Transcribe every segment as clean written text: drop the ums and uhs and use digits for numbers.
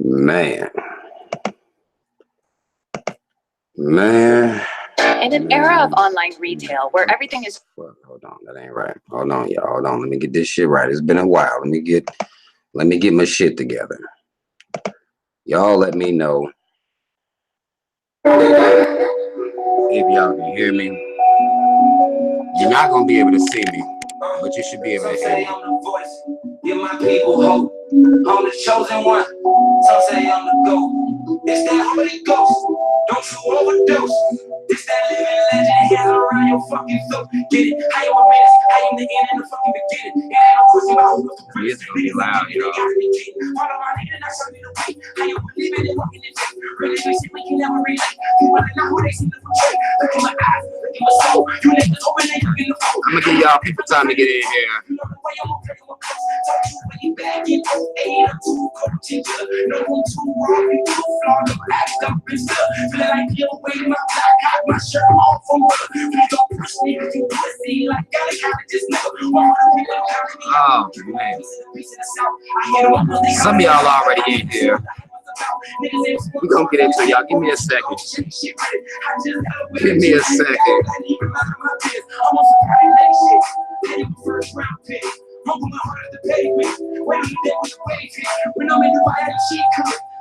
Man. In an era of online retail where everything is... Well, hold on, that ain't right. Hold on, y'all. Hold on. Let me get this shit right. It's been a while. Let me get my shit together. Y'all let me know if y'all can hear me. You're not gonna be able to see me, but you should be able to hear me. I'm the voice, give my people hope. I'm the chosen one. Some say I'm the GOAT. It's that Holy Ghost. Don't you overdose. It's that living legend. Hands around your fucking throat. Get it? I am a menace. I am the end and the fucking beginning. It ain't no question about who was the greatest. It's gonna be loud, y'all. Follow my lead and I show you the way. I am believing in walking in faith. Really, we see we can never relate. People are not who they seem to portray. Look in my eyes, look in my soul. You niggas open and look in the phone. I'm gonna give y'all people time to get in here. You know the way I'm okay with close. Talk to when you back in 08 or 2 coaching. No one too wrong, you too flawed. No act up and stuff. Feeling like you're waiting my black hot, my shirt off from her. Please don't push me if you pussy. Like gotta count it, just know. Oh man. Some of y'all already in here. We're gonna get into it, y'all. Give me a second. Give me a second.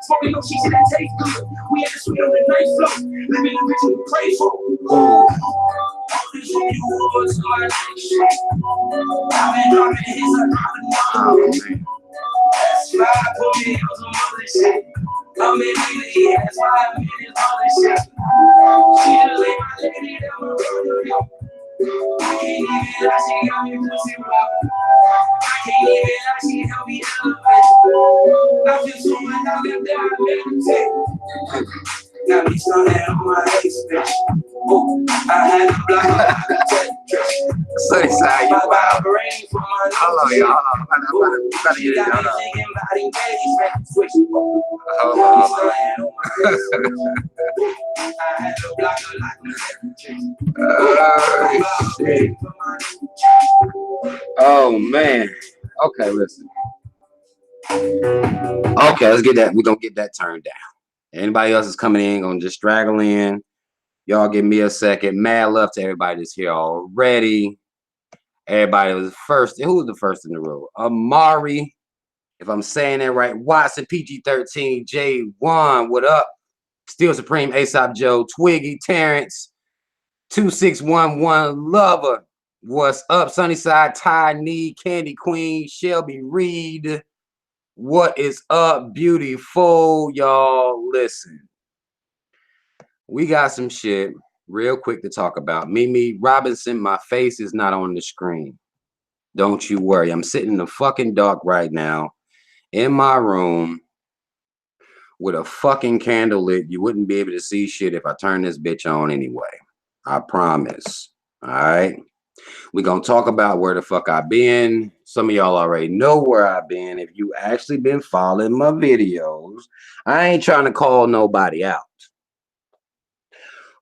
Smoking no cheese that tastes good. We had to sweet on the night flow. Living the rich we pray for. That's why I put me on some other shit. I'm in the that's why I'm in this other shit. She just lay my lady down my road. I can't even lie, she got me pussy rough. I can't even lie, she helped me elevate. I feel so much I left there, I meditate. Got me started on my ace, bitch. Ooh, I had to block my Sunnyside, you wild. Hold on, y'all. I'm about to get it down. Shit. Oh man. Okay, listen. Okay, let's get that. We're gonna get that turned down. Anybody else is coming in, gonna just straggle in. Y'all give me a second. Mad love to everybody that's here already. Everybody was first. Who was the first in the row? Amari, if I'm saying that right. Watson, PG-13, J1, what up? Steel Supreme, Aesop Joe, Twiggy, Terrence, 2611, Lover, what's up? Sunnyside, Ty Nee, Candy Queen, Shelby Reed, what is up? Beautiful, y'all. Listen, we got some shit real quick to talk about. Mimi Robinson, my face is not on the screen. Don't you worry. I'm sitting in the fucking dark right now in my room with a fucking candle lit. You wouldn't be able to see shit if I turn this bitch on anyway. I promise. All right. We're going to talk about where the fuck I've been. Some of y'all already know where I've been. If you actually been following my videos, I ain't trying to call nobody out.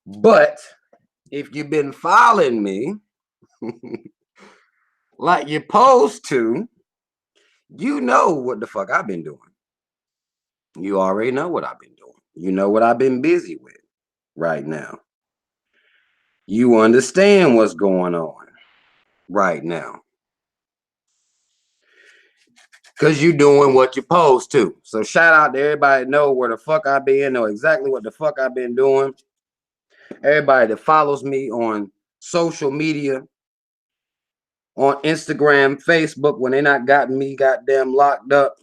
But if you've been following me like you're supposed to, you know what the fuck I've been doing. You already know what I've been doing. You know what I've been busy with right now. You understand what's going on right now. Because you're doing what you're supposed to. So shout out to everybody that know where the fuck I've been, know exactly what the fuck I've been doing. Everybody that follows me on social media, on Instagram, Facebook, when they not got me goddamn locked up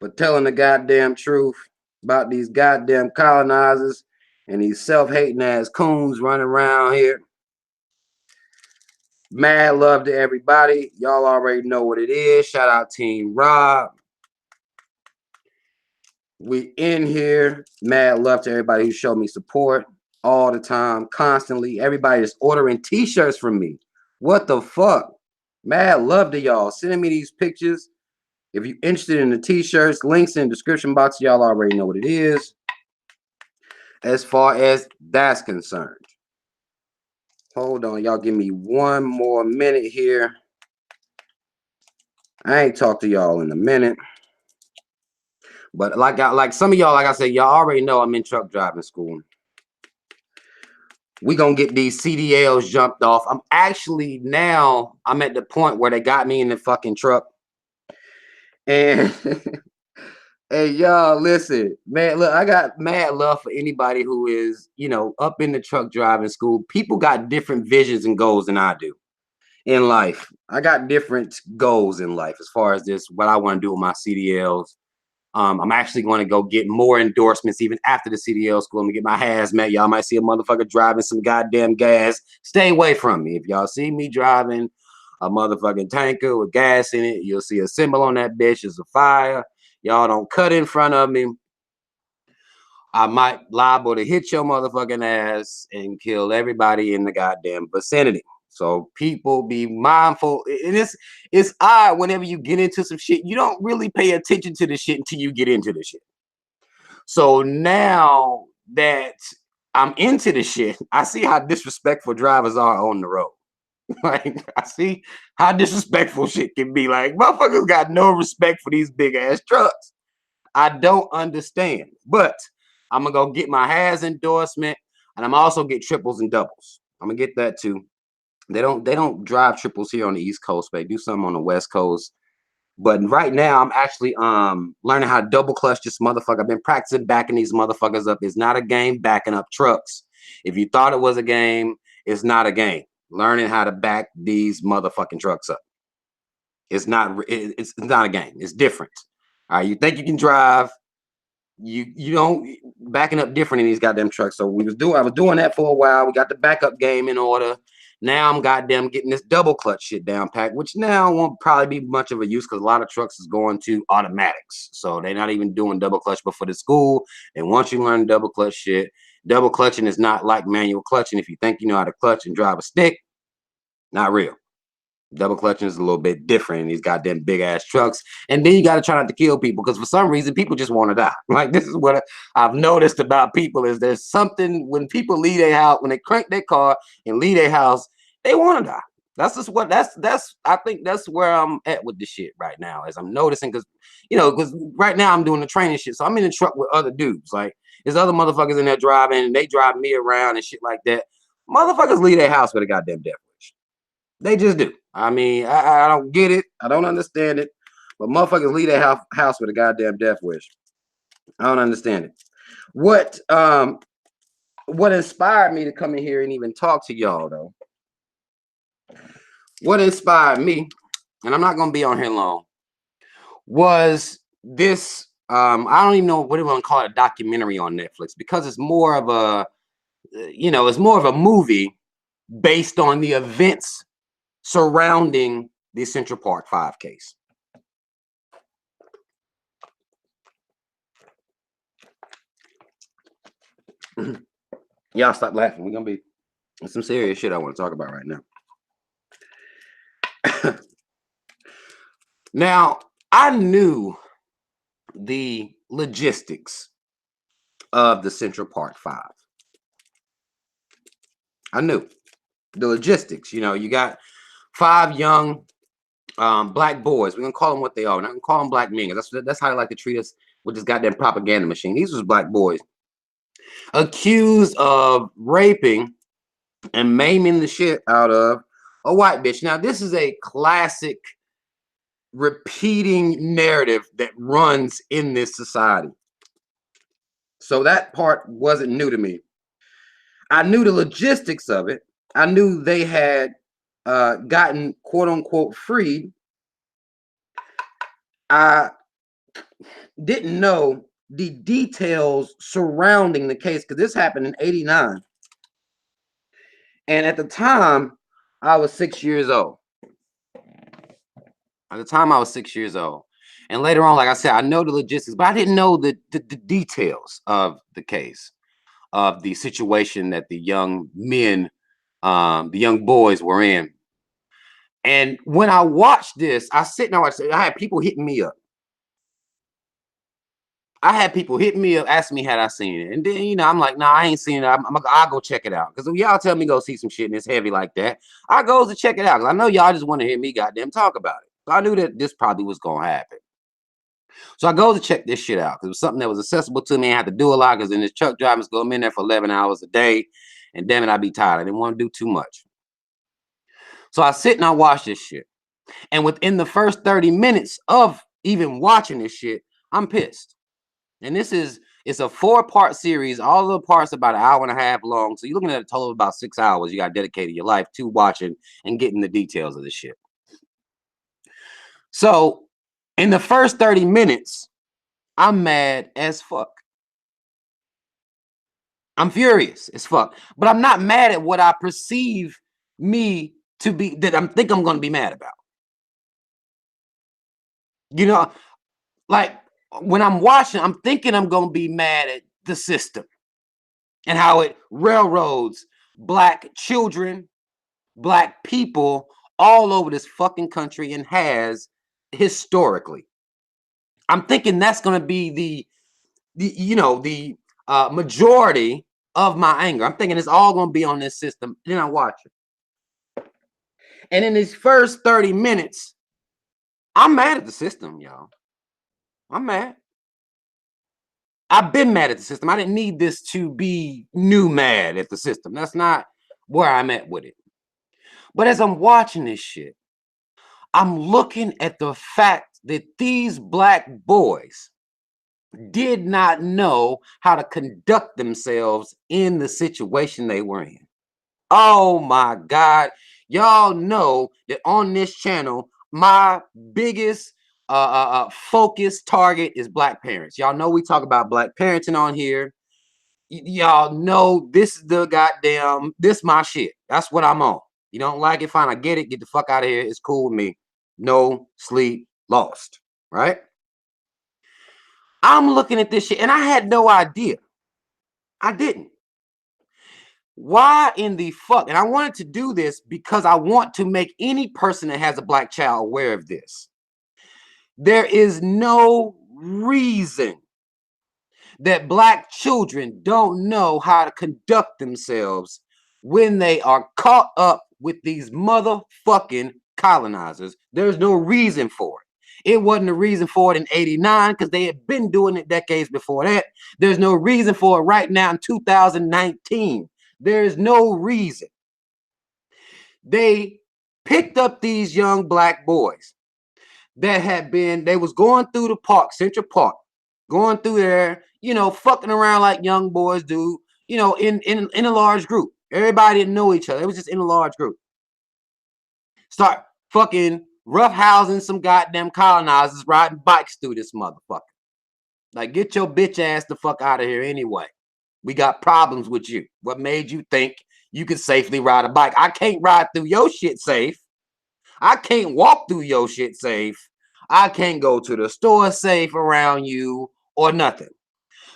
for telling the goddamn truth about these goddamn colonizers and these self-hating ass coons running around here. Mad love to everybody. Y'all already know what it is. Shout out Team Rob. We in here. Mad love to everybody who showed me support all the time, constantly. Everybody is ordering t-shirts from me. What the fuck? Mad love to y'all. Sending me these pictures. If you're interested in the t-shirts, links in the description box. Y'all already know what it is. As far as that's concerned. Hold on, y'all give me one more minute here. I ain't talked to y'all in a minute. But like some of y'all, like I said, y'all already know I'm in truck driving school. We gonna get these CDLs jumped off. I'm at the point where they got me in the fucking truck. And hey, y'all, listen, man, look, I got mad love for anybody who is, up in the truck driving school. People got different visions and goals than I do in life. I got different goals in life as far as what I want to do with my CDLs. I'm actually going to go get more endorsements even after the CDL school. I'm gonna get my hazmat. Y'all might see a motherfucker driving some goddamn gas. Stay away from me. If y'all see me driving a motherfucking tanker with gas in it, you'll see a symbol on that bitch. It's a fire. Y'all don't cut in front of me. I might liable to hit your motherfucking ass and kill everybody in the goddamn vicinity. So people be mindful. And it's odd whenever you get into some shit, you don't really pay attention to the shit until you get into the shit. So now that I'm into the shit, I see how disrespectful drivers are on the road. Like, I see how disrespectful shit can be. Like, motherfuckers got no respect for these big ass trucks. I don't understand. But I'm gonna go get my Has endorsement, and I'm also get triples and doubles. I'm gonna get that too. They don't drive triples here on the East Coast. They do some on the West Coast. But right now, I'm actually learning how to double clutch this motherfucker. I've been practicing backing these motherfuckers up. It's not a game backing up trucks. If you thought it was a game, it's not a game. Learning how to back these motherfucking trucks up. It's not a game. It's different. All right, you think you can drive, you don't backing up different in these goddamn trucks. So I was doing that for a while. We got the backup game in order. Now I'm goddamn getting this double clutch shit down packed, which now won't probably be much of a use because a lot of trucks is going to automatics. So they're not even doing double clutch. But for the school, and once you learn double clutch shit, double clutching is not like manual clutching. If you think you know how to clutch and drive a stick, not real. Double clutching is a little bit different in these goddamn big ass trucks. And then you got to try not to kill people because for some reason people just want to die. Like, this is what I've noticed about people is there's something when people leave their house, when they crank their car and leave their house, they want to die. I think that's where I'm at with this shit right now, as I'm noticing, because right now I'm doing the training shit. So I'm in the truck with other dudes. Like, there's other motherfuckers in there driving and they drive me around and shit like that. Motherfuckers leave their house with a goddamn death wish. They just do. I mean, I don't get it. I don't understand it. But motherfuckers leave their house with a goddamn death wish. I don't understand it. What inspired me to come in here and even talk to y'all, though? What inspired me, and I'm not going to be on here long, was this, I don't even know what do you want to call it, a documentary on Netflix, because it's more of a movie based on the events surrounding the Central Park 5 case. Y'all stop laughing. We're gonna be some serious shit I want to talk about right now. Now, I knew the logistics of the Central Park 5. I knew the logistics. You got 5 young black boys. We're gonna call them what they are. We're not gonna call them black men. That's how they like to treat us with this goddamn propaganda machine. These was black boys accused of raping and maiming the shit out of a white bitch. Now, this is a classic repeating narrative that runs in this society. So that part wasn't new to me. I knew the logistics of it. I knew they had gotten quote unquote freed. I didn't know the details surrounding the case because this happened in '89. And at the time, I was 6 years old. And later on, like I said, I know the logistics, but I didn't know the details of the case, of the situation that the young men, the young boys were in. And when I watched this, I had people hitting me up. Asking me had I seen it. And then, I'm like, nah, I ain't seen it. I'll go check it out. Because if y'all tell me go see some shit and it's heavy like that, I goes to check it out. Because I know y'all just want to hear me goddamn talk about it. So I knew that this probably was going to happen. So I go to check this shit out because it was something that was accessible to me. I had to do a lot because in this truck driving school, I'm in there for 11 hours a day. And damn it, I'd be tired. I didn't want to do too much. So I sit and I watch this shit. And within the first 30 minutes of even watching this shit, I'm pissed. And it's a 4-part series. All the parts about an hour and a half long. So you're looking at a total of about 6 hours. You got dedicated your life to watching and getting the details of this shit. So in the first 30 minutes, I'm mad as fuck. I'm furious as fuck. But I'm not mad at what I perceive me to be, that I think I'm going to be mad about. You know, like when I'm watching, I'm thinking I'm going to be mad at the system and how it railroads Black children, Black people all over this fucking country and has historically. I'm thinking that's going to be the majority of my anger. I'm thinking it's all going to be on this system. Then I watch it. And in these first 30 minutes, I'm mad at the system, y'all. I'm mad. I've been mad at the system. I didn't need this to be new mad at the system. That's not where I'm at with it. But as I'm watching this shit, I'm looking at the fact that these Black boys did not know how to conduct themselves in the situation they were in. Oh my God. Y'all know that on this channel, my biggest focus target is Black parents. Y'all know we talk about Black parenting on here. Y'all know this is this my shit. That's what I'm on. You don't like it, fine. I get it. Get the fuck out of here. It's cool with me. No sleep lost. Right? I'm looking at this shit and I had no idea. I didn't. Why in the fuck? And I wanted to do this because I want to make any person that has a Black child aware of this. There is no reason that Black children don't know how to conduct themselves when they are caught up with these motherfucking colonizers. There's no reason for it. It wasn't a reason for it in 89 because they had been doing it decades before that. There's no reason for it right now in 2019. There is no reason. They picked up these young Black boys that they was going through the park, Central Park, going through there, fucking around like young boys do, in a large group. Everybody didn't know each other. It was just in a large group. Start fucking roughhousing some goddamn colonizers riding bikes through this motherfucker. Like, get your bitch ass the fuck out of here anyway. We got problems with you. What made you think you could safely ride a bike? I can't ride through your shit safe. I can't walk through your shit safe. I can't go to the store safe around you or nothing.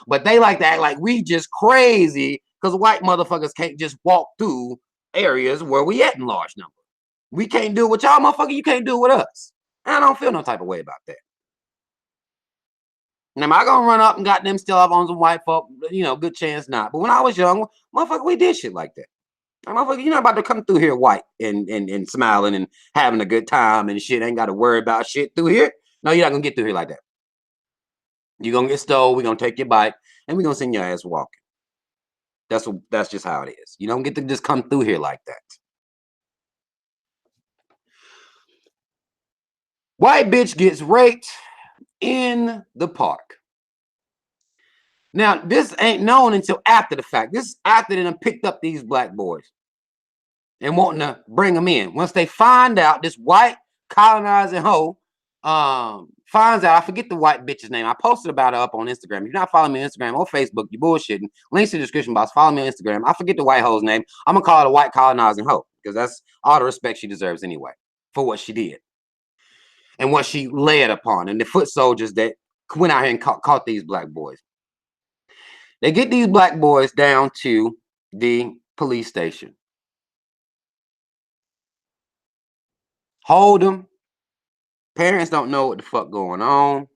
But they like to act like we just crazy because white motherfuckers can't just walk through areas where we at in large numbers. We can't do it with y'all, motherfucker. You can't do it with us. I don't feel no type of way about that. Now, am I gonna run up and got them still up on some white folk? Good chance not. But when I was young, motherfucker, we did shit like that. Motherfucker, you're not about to come through here white and smiling and having a good time and shit. Ain't got to worry about shit through here. No, you're not gonna get through here like that. You're gonna get stole. We're gonna take your bike and we're gonna send your ass walking. That's just how it is. You don't get to just come through here like that. White bitch gets raped in the park. Now, this ain't known until after the fact. This is after they done picked up these Black boys and wanting to bring them in. Once they find out, this white colonizing hoe finds out, I forget the white bitch's name. I posted about her up on Instagram. If you're not following me on Instagram or Facebook, you're bullshitting. Links in the description box. Follow me on Instagram. I forget the white hoe's name. I'm going to call her the white colonizing hoe because that's all the respect she deserves anyway for what she did and what she led upon and the foot soldiers that went out here and caught these Black boys. They get these Black boys down to the police station. Hold them. Parents don't know what the fuck going on.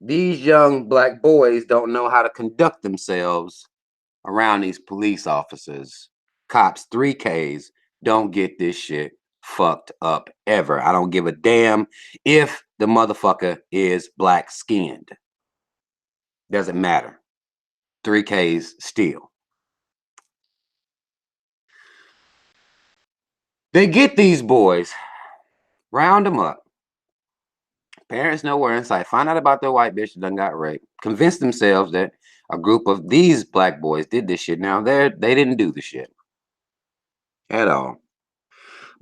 These young Black boys don't know how to conduct themselves around these police officers. Cops, 3Ks, don't get this shit fucked up ever. I don't give a damn if the motherfucker is black skinned. Doesn't matter. 3Ks still. They get these boys, round them up. Parents nowhere in sight. Find out about their white bitch that done got raped. Convince themselves that a group of these black boys did this shit. Now they didn't do the shit at all,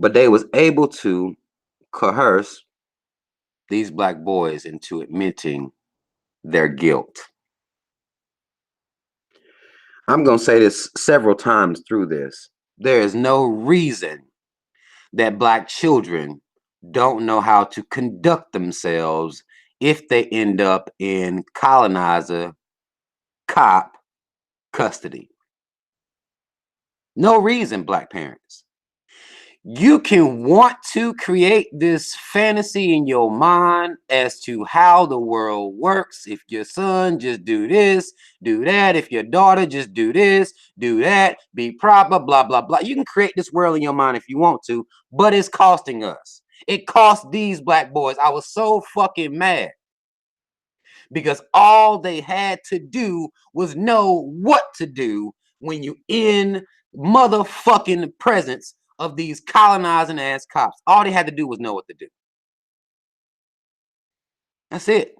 but they was able to coerce these black boys into admitting their guilt. I'm gonna say this several times through this. There is no reason that black children don't know how to conduct themselves if they end up in colonizer cop custody. No reason, black parents. You can want to create this fantasy in your mind as to how the world works. If your son, just do this, do that. If your daughter, just do this, do that, be proper, blah, blah, blah. You can create this world in your mind if you want to, but it's costing us. It cost these black boys. I was so fucking mad because all they had to do was know what to do when you in motherfucking presence of these colonizing ass cops. All they had to do was know what to do. That's it.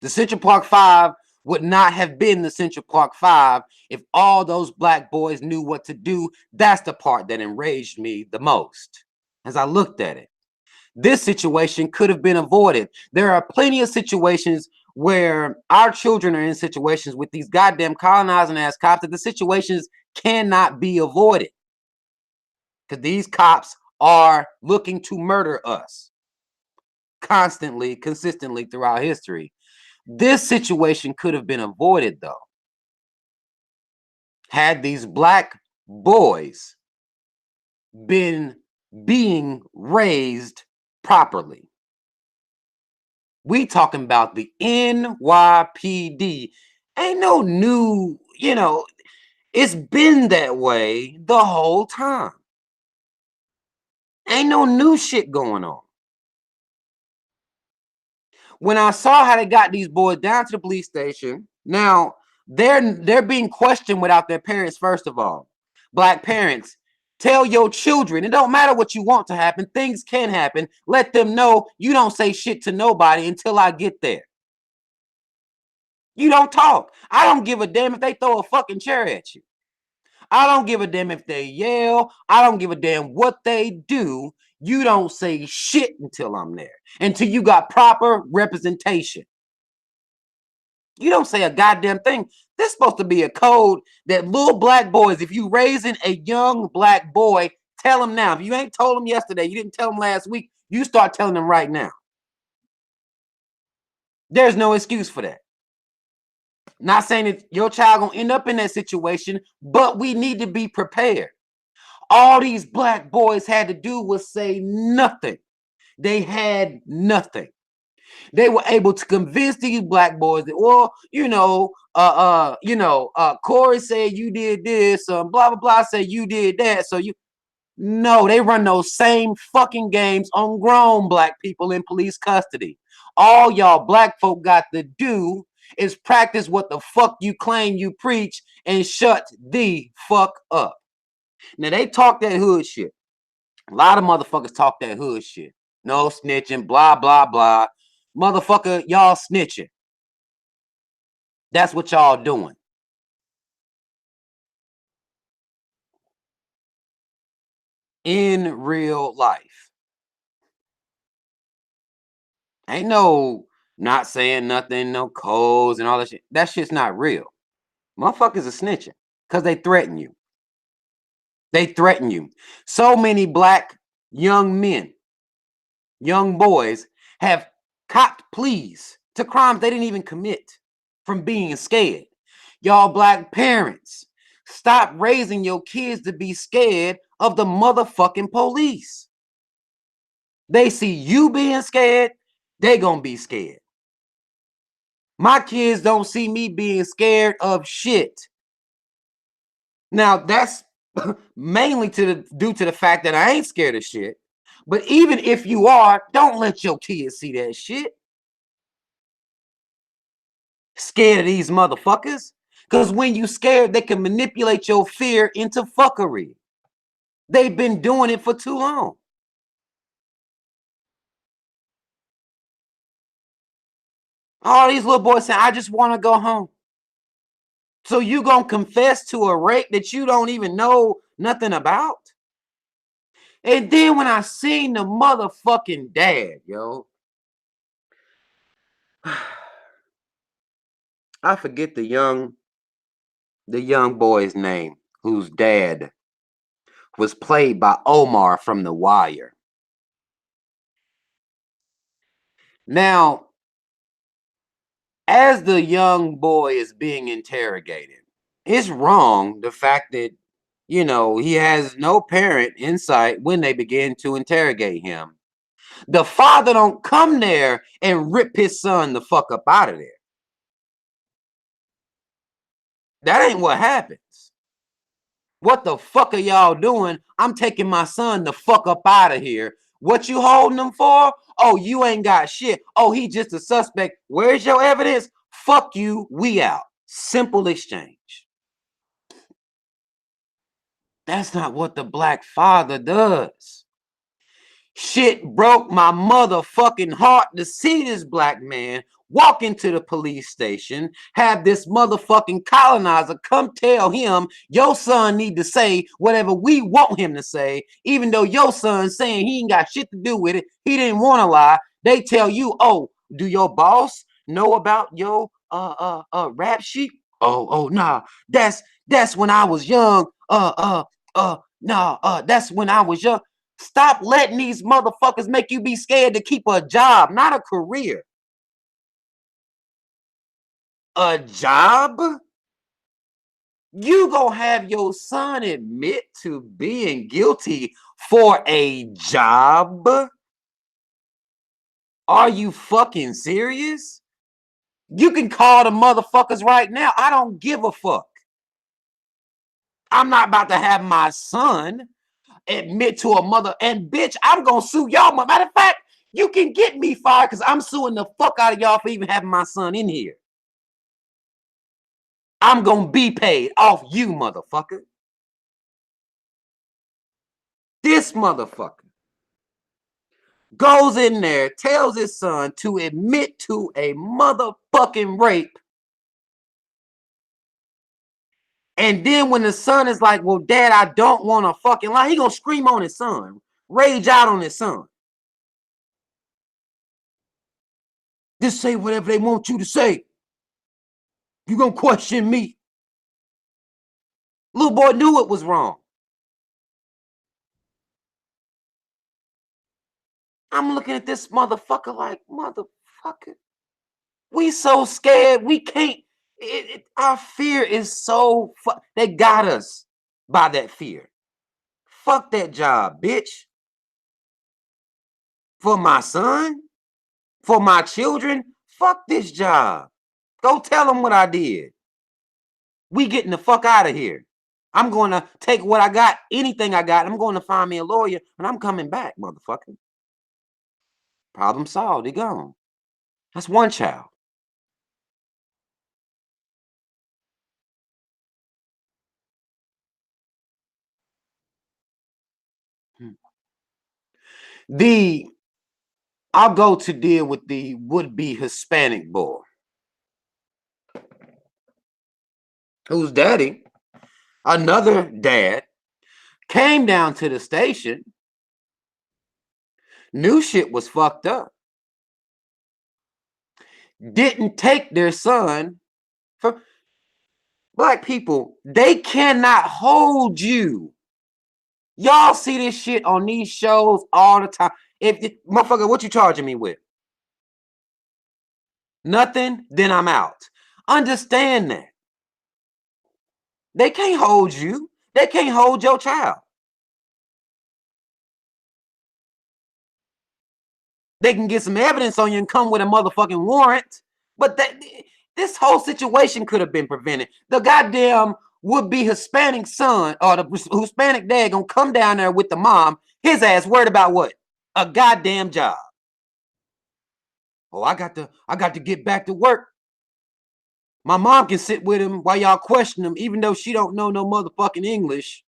The Central Park 5 would not have been the Central Park 5 if all those black boys knew what to do. That's the part that enraged me the most as I looked at it. This situation could have been avoided. There are plenty of situations where our children are in situations with these goddamn colonizing ass cops that the situations cannot be avoided. Because these cops are looking to murder us constantly, consistently throughout history. This situation could have been avoided, though, had these black boys been being raised properly. We talking about the NYPD. Ain't no new, it's been that way the whole time. Ain't no new shit going on. When I saw how they got these boys down to the police station, now they're being questioned without their parents, first of all. Black parents, tell your children, it don't matter what you want to happen, things can happen. Let them know you don't say shit to nobody until I get there. You don't talk. I don't give a damn if they throw a fucking chair at you. I don't give a damn if they yell. I don't give a damn what they do. You don't say shit until I'm there, until you got proper representation. You don't say a goddamn thing. This is supposed to be a code that little black boys, if you raising a young black boy, tell them now. If you ain't told them yesterday, you didn't tell them last week, you start telling them right now. There's no excuse for that. Not saying that your child gonna end up in that situation, but we need to be prepared. All these black boys had to do was say nothing. They had nothing. They were able to convince these black boys that, well, Corey said you did this, blah, blah, blah, said you did that. So no, they run those same fucking games on grown black people in police custody. All y'all black folk got to do is practice what the fuck you claim you preach and shut the fuck up. Now, they talk that hood shit. A lot of motherfuckers talk that hood shit. No snitching, blah, blah, blah. Motherfucker, y'all snitching. That's what y'all doing. In real life. Ain't no not saying nothing, no codes and all that shit. That shit's not real. Motherfuckers are snitching because they threaten you. They threaten you. So many black young men, young boys have copped pleas to crimes they didn't even commit from being scared. Y'all black parents, stop raising your kids to be scared of the motherfucking police. They see you being scared, they gonna be scared. My kids don't see me being scared of shit. Now, that's mainly due to the fact that I ain't scared of shit. But even if you are, don't let your kids see that shit. Scared of these motherfuckers? Because when you scared, they can manipulate your fear into fuckery. They've been doing it for too long. All these little boys saying, I just want to go home. So you gonna confess to a rape that you don't even know nothing about? And then when I seen the motherfucking dad, yo, I forget the young boy's name, whose dad was played by Omar from The Wire. Now, as the young boy is being interrogated, it's wrong the fact that, you know, he has no parent in sight when they begin to interrogate him. The father don't come there and rip his son the fuck up out of there. That ain't what happens. What the fuck are y'all doing? I'm taking my son the fuck up out of here. What you holding him for? Oh, you ain't got shit. Oh, he just a suspect. Where's your evidence? Fuck you, we out. Simple exchange. That's not what the black father does. Shit broke my motherfucking heart to see this black man walk into the police station, have this motherfucking colonizer come tell him your son need to say whatever we want him to say, even though your son's saying he ain't got shit to do with it. He didn't want to lie. They tell you, oh, do your boss know about your rap sheet? Oh, nah. That's when I was young. That's when I was young. Stop letting these motherfuckers make you be scared to keep a job, not a career. A job? You gonna have your son admit to being guilty for a job? Are you fucking serious? You can call the motherfuckers right now. I don't give a fuck. I'm not about to have my son admit to a mother, and bitch, I'm gonna sue y'all. Matter of fact, you can get me fired because I'm suing the fuck out of y'all for even having my son in here. I'm gonna be paid off you, motherfucker. This motherfucker goes in there, tells his son to admit to a motherfucking rape. And then when the son is like, well, dad, I don't want to fucking lie, he gonna scream on his son, rage out on his son. Just say whatever they want you to say. You gonna question me? Little boy knew it was wrong. I'm looking at this motherfucker like, motherfucker, we so scared we can't. Our fear is so, they got us by that fear. Fuck that job, bitch. For my son, for my children, fuck this job. Go tell them what I did. We getting the fuck out of here. I'm going to take what I got, anything I got. I'm going to find me a lawyer, and I'm coming back, motherfucker. Problem solved. He gone. That's one child. I'll go to deal with the would-be Hispanic boy, whose daddy, another dad, came down to the station, knew shit was fucked up, didn't take their son. For black people, they cannot hold you. Y'all see this shit on these shows all the time. If motherfucker, what you charging me with? Nothing, then I'm out. Understand that. They can't hold you. They can't hold your child. They can get some evidence on you and come with a motherfucking warrant. But this whole situation could have been prevented. The goddamn would-be Hispanic son or the Hispanic dad gonna come down there with the mom. His ass worried about what? a goddamn job. Oh, I got to get back to work. My mom can sit with him while y'all question him, even though she don't know no motherfucking English.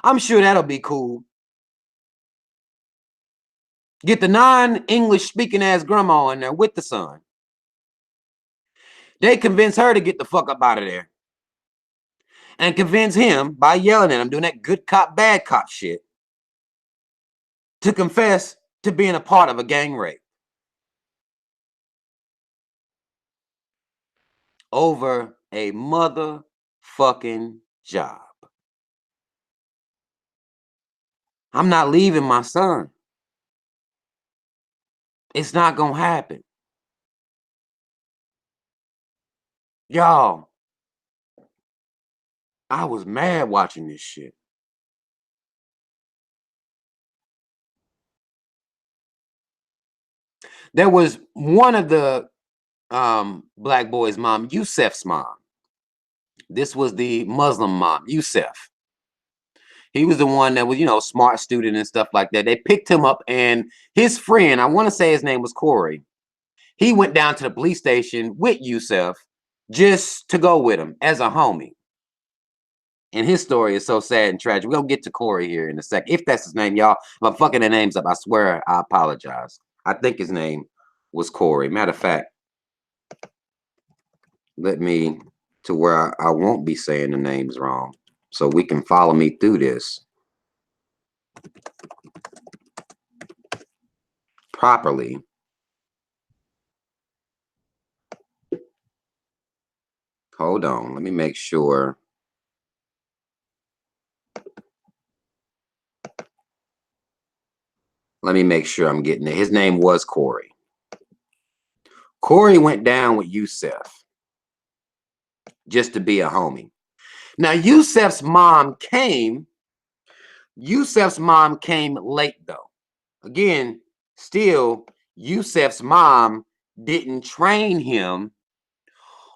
I'm sure that'll be cool. Get the non-English speaking ass grandma in there with the son. They convince her to get the fuck up out of there. And convince him by yelling at him, doing that good cop, bad cop shit, to confess to being a part of a gang rape. Over a motherfucking job. I'm not leaving my son. It's not gonna happen. Y'all, I was mad watching this shit. There was one of the black boy's mom, Yusef's mom. This was the Muslim mom, Yusef. He was the one that was, smart student and stuff like that. They picked him up, and his friend, I want to say his name was Corey, he went down to the police station with Yusef just to go with him as a homie. And his story is so sad and tragic. We'll get to Corey here in a second. If that's his name, y'all. If I'm fucking the names up, I swear I apologize. I think his name was Corey. Matter of fact, let me to where I won't be saying the names wrong, so we can follow me through this properly. Hold on, let me make sure. Let me make sure I'm getting it. His name was Corey. Corey went down with Yusef just to be a homie. Now, Yusef's mom came late, though. Again, still, Yusef's mom didn't train him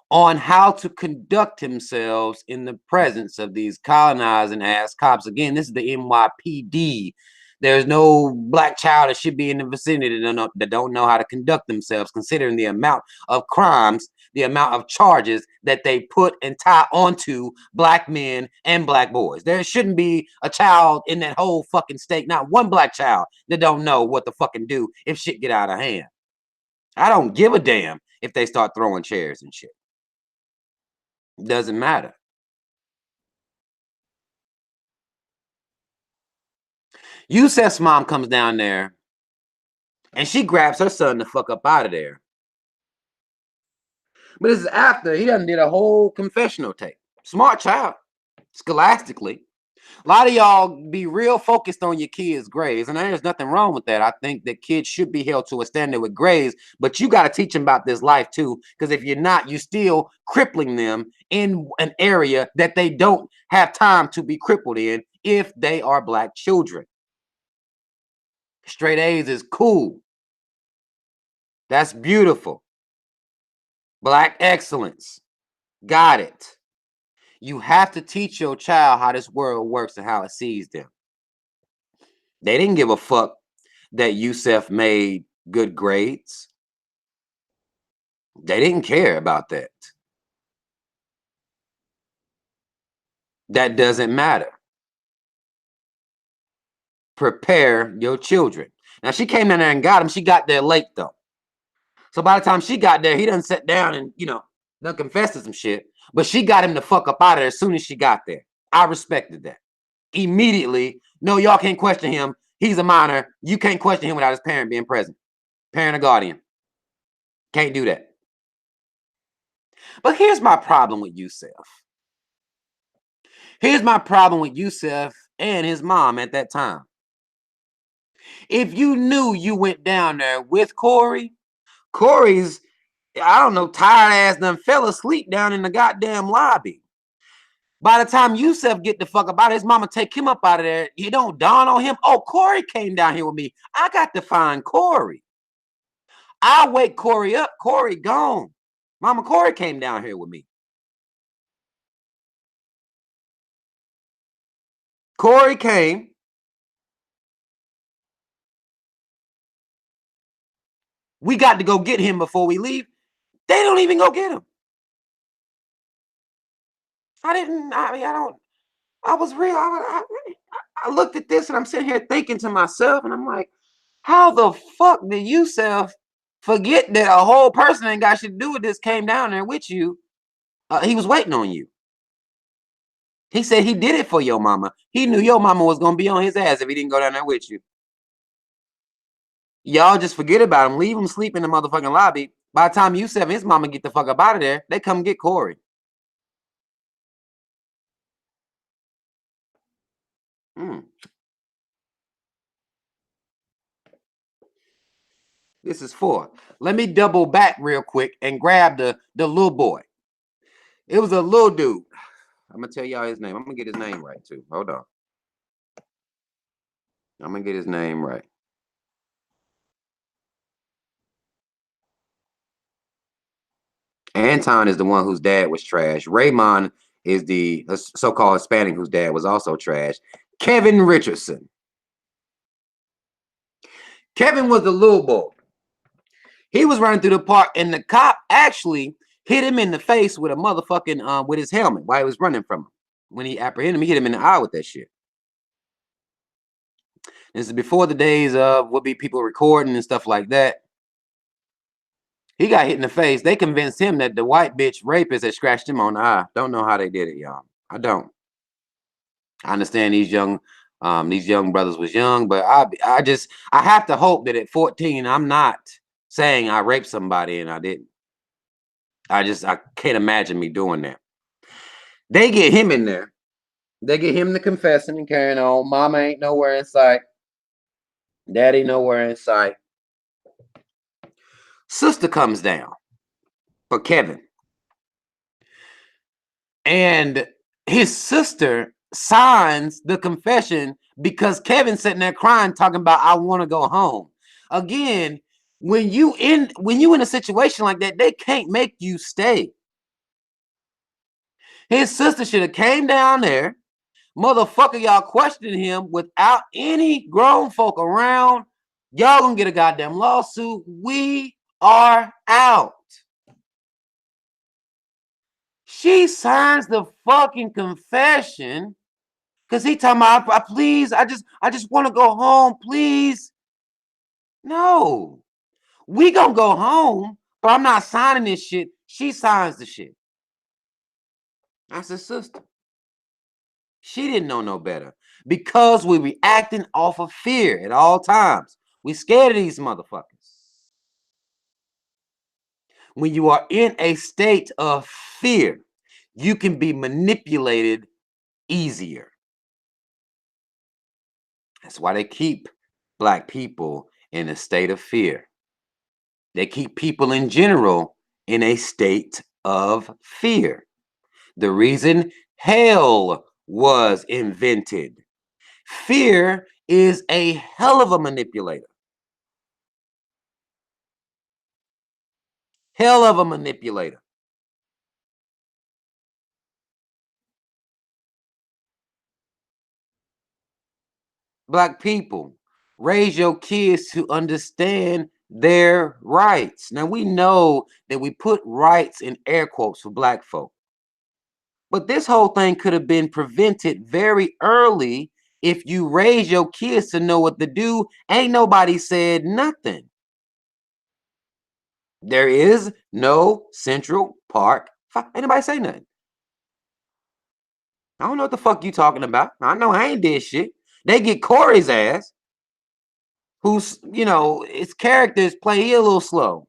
on how to conduct themselves in the presence of these colonizing ass cops. Again, this is the NYPD. There's no black child that should be in the vicinity that don't know how to conduct themselves, considering the amount of crimes, the amount of charges that they put and tie onto black men and black boys. There shouldn't be a child in that whole fucking state, not one black child, that don't know what to fucking do if shit get out of hand. I don't give a damn if they start throwing chairs and shit. Doesn't matter. Yusef's mom comes down there and she grabs her son the fuck up out of there. But this is after he done did a whole confessional tape. Smart child, scholastically. A lot of y'all be real focused on your kids' grades, and there's nothing wrong with that. I think that kids should be held to a standard with grades, but you got to teach them about this life too, because if you're not, you're still crippling them in an area that they don't have time to be crippled in if they are black children. Straight A's is cool. That's beautiful. Black excellence. Got it. You have to teach your child how this world works and how it sees them. They didn't give a fuck that Yusef made good grades. They didn't care about that. That doesn't matter. Prepare your children. Now, she came in there and got him. She got there late, though. So by the time she got there, he done sat down and, done confessed to some shit. But she got him the fuck up out of there as soon as she got there. I respected that. Immediately, no, y'all can't question him. He's a minor. You can't question him without his parent being present. Parent or guardian. Can't do that. But here's my problem with Yusef. Here's my problem with Yusef and his mom at that time. If you knew you went down there with Corey's, I don't know, tired ass done fell asleep down in the goddamn lobby. By the time Yusef get the fuck about it, his mama take him up out of there. It don't dawn on him. Oh, Corey came down here with me. I got to find Corey. I wake Corey up. Corey gone. Mama Corey came down here with me. Corey came. We got to go get him before we leave. They don't even go get him. I was real. I looked at this and I'm sitting here thinking to myself, and I'm like, how the fuck did Yusef forget that a whole person ain't got shit to do with this came down there with you? He was waiting on you. He said he did it for your mama. He knew your mama was going to be on his ass if he didn't go down there with you. Y'all just forget about him. Leave him sleep in the motherfucking lobby. By the time Yusef and his mama get the fuck up out of there, they come get Corey. This is 4. Let me double back real quick and grab the little boy. It was a little dude. I'm going to tell y'all his name. I'm going to get his name right, too. Hold on. I'm going to get his name right. Anton is the one whose dad was trash. Raymond is the so-called Hispanic whose dad was also trash. Kevin Richardson. Kevin was the little boy. He was running through the park, and the cop actually hit him in the face with a motherfucking with his helmet while he was running from him. When he apprehended him, he hit him in the eye with that shit. This is before the days of would be people recording and stuff like that. He got hit in the face. They convinced him that the white bitch rapist had scratched him on the eye. Don't know how they did it, y'all. I don't. I understand these young brothers was young, but I have to hope that at 14 I'm not saying I raped somebody and I didn't. I can't imagine me doing that. They get him in there. They get him to confessing and carrying on. Mama ain't nowhere in sight. Daddy nowhere in sight. Sister comes down for Kevin. And his sister signs the confession because Kevin's sitting there crying, talking about, I want to go home. Again, when you in a situation like that, they can't make you stay. His sister should have came down there. Motherfucker, y'all questioning him without any grown folk around. Y'all gonna get a goddamn lawsuit. We are out. She signs the fucking confession because he talking about, please, I just want to go home, please. No, we gonna go home, but I'm not signing this shit. She signs the shit. That's his sister. She didn't know no better because we reacting off of fear at all times. We scared of these motherfuckers. When you are in a state of fear, you can be manipulated easier. That's why they keep Black people in a state of fear. They keep people in general in a state of fear. The reason hell was invented. Fear is a hell of a manipulator. Hell of a manipulator. Black people, raise your kids to understand their rights. Now, we know that we put rights in air quotes for Black folk. But this whole thing could have been prevented very early if you raise your kids to know what to do. Ain't nobody said nothing. There is no Central Park. Ain't nobody say nothing. I don't know what the fuck you talking about. I know I ain't did shit. They get Corey's ass, who's, his characters play, he a little slow.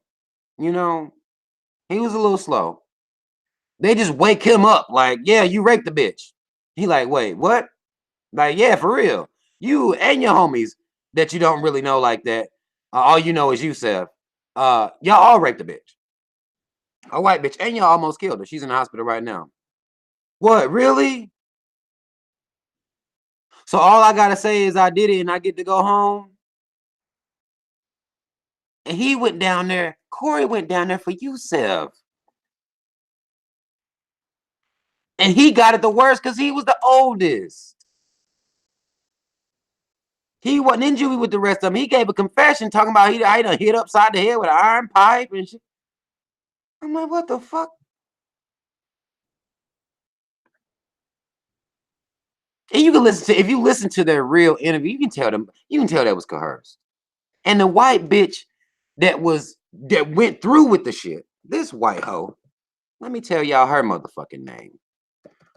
He was a little slow. They just wake him up like, yeah, you raped the bitch. He like, wait, what? Like, yeah, for real. You and your homies that you don't really know like that. All you know is Yusef. Y'all all raped the bitch. A white bitch. And y'all almost killed her. She's in the hospital right now. What, really? So all I gotta say is I did it and I get to go home. And he went down there. Corey went down there for Yusef. And he got it the worst because he was the oldest. He wasn't in juvie with the rest of them. He gave a confession talking about he done hit upside the head with an iron pipe and shit. I'm like, what the fuck? And you can listen to, if you listen to their real interview, you can tell that was coerced. And the white bitch that went through with the shit, this white hoe, let me tell y'all her motherfucking name.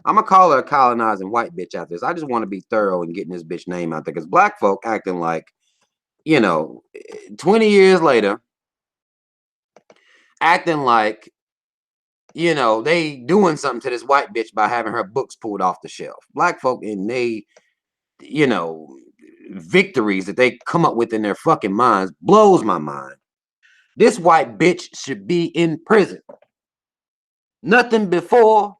I'm gonna call her a colonizing white bitch after this. I just want to be thorough in getting this bitch name out there because black folk acting like, 20 years later, acting like, they doing something to this white bitch by having her books pulled off the shelf. Black folk and they, victories that they come up with in their fucking minds blows my mind. This white bitch should be in prison. Nothing before,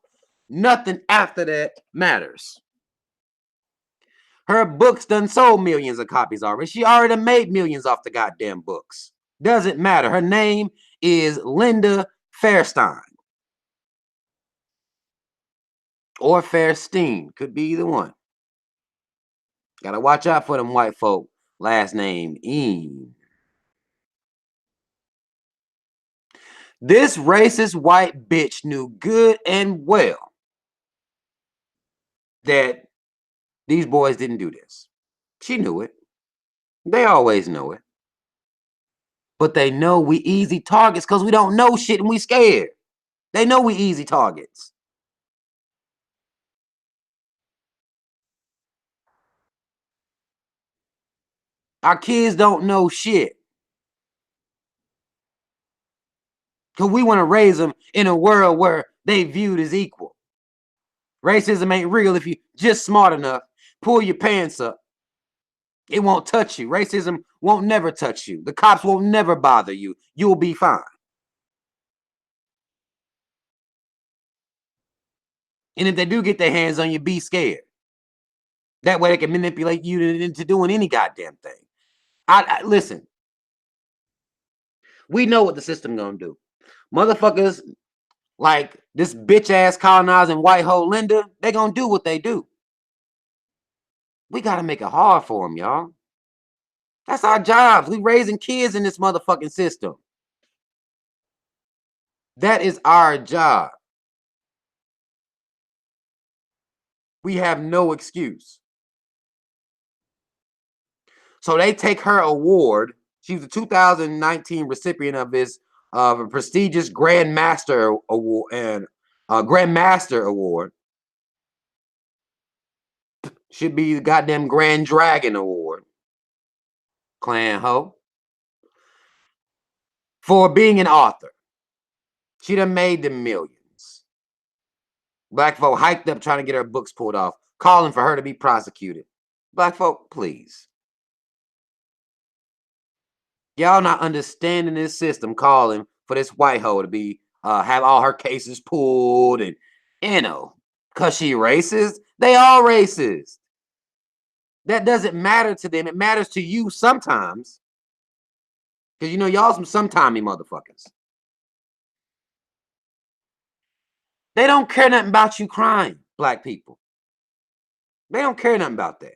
nothing after that matters. Her books done sold millions of copies already. She already made millions off the goddamn books. Doesn't matter. Her name is Linda Fairstein. Or Fairstein. Could be either one. Gotta watch out for them white folk. Last name, Ean. This racist white bitch knew good and well that these boys didn't do this. She knew it. They always know it. But they know we easy targets because we don't know shit and we scared. They know we easy targets. Our kids don't know shit. Because we want to raise them in a world where they viewed as equal. Racism ain't real if you just smart enough. Pull your pants up. It won't touch you. Racism won't never touch you. The cops won't never bother you. You'll be fine. And if they do get their hands on you, be scared. That way they can manipulate you into doing any goddamn thing. Listen. We know what the system gonna do. Motherfuckers like this bitch ass colonizing white hoe Linda, they gonna do what they do. We gotta make it hard for them, y'all. That's our jobs. We raising kids in this motherfucking system. That is our job. We have no excuse. So they take her award. She was a 2019 recipient of this a prestigious Grandmaster Award and Grandmaster Award. Should be the goddamn Grand Dragon Award. Clan ho. For being an author. She done made them millions. Black folk hyped up trying to get her books pulled off, calling for her to be prosecuted. Black folk, please. Y'all not understanding this system calling for this white hoe to be have all her cases pulled and because she racist. They all racist. That doesn't matter to them. It matters to you sometimes. Because y'all some sometimey motherfuckers. They don't care nothing about you crying, black people. They don't care nothing about that.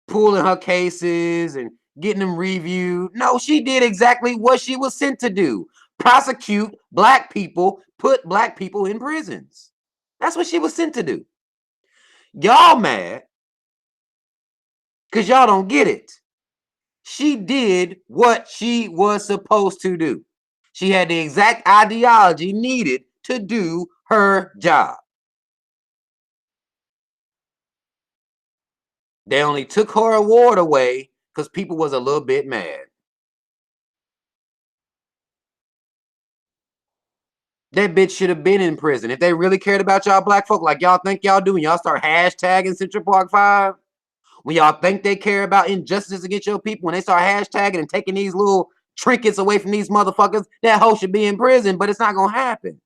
Pulling her cases and getting them reviewed. No, she did exactly what she was sent to do. Prosecute black people, put black people in prisons. That's what she was sent to do. Y'all mad because y'all don't get it. She did what she was supposed to do. She had the exact ideology needed to do her job. They only took her award away because people was a little bit mad. That bitch should have been in prison. If they really cared about y'all black folk like y'all think y'all do, and y'all start hashtagging Central Park 5, when y'all think they care about injustice against your people, when they start hashtagging and taking these little trinkets away from these motherfuckers, that hoe should be in prison, but it's not going to happen.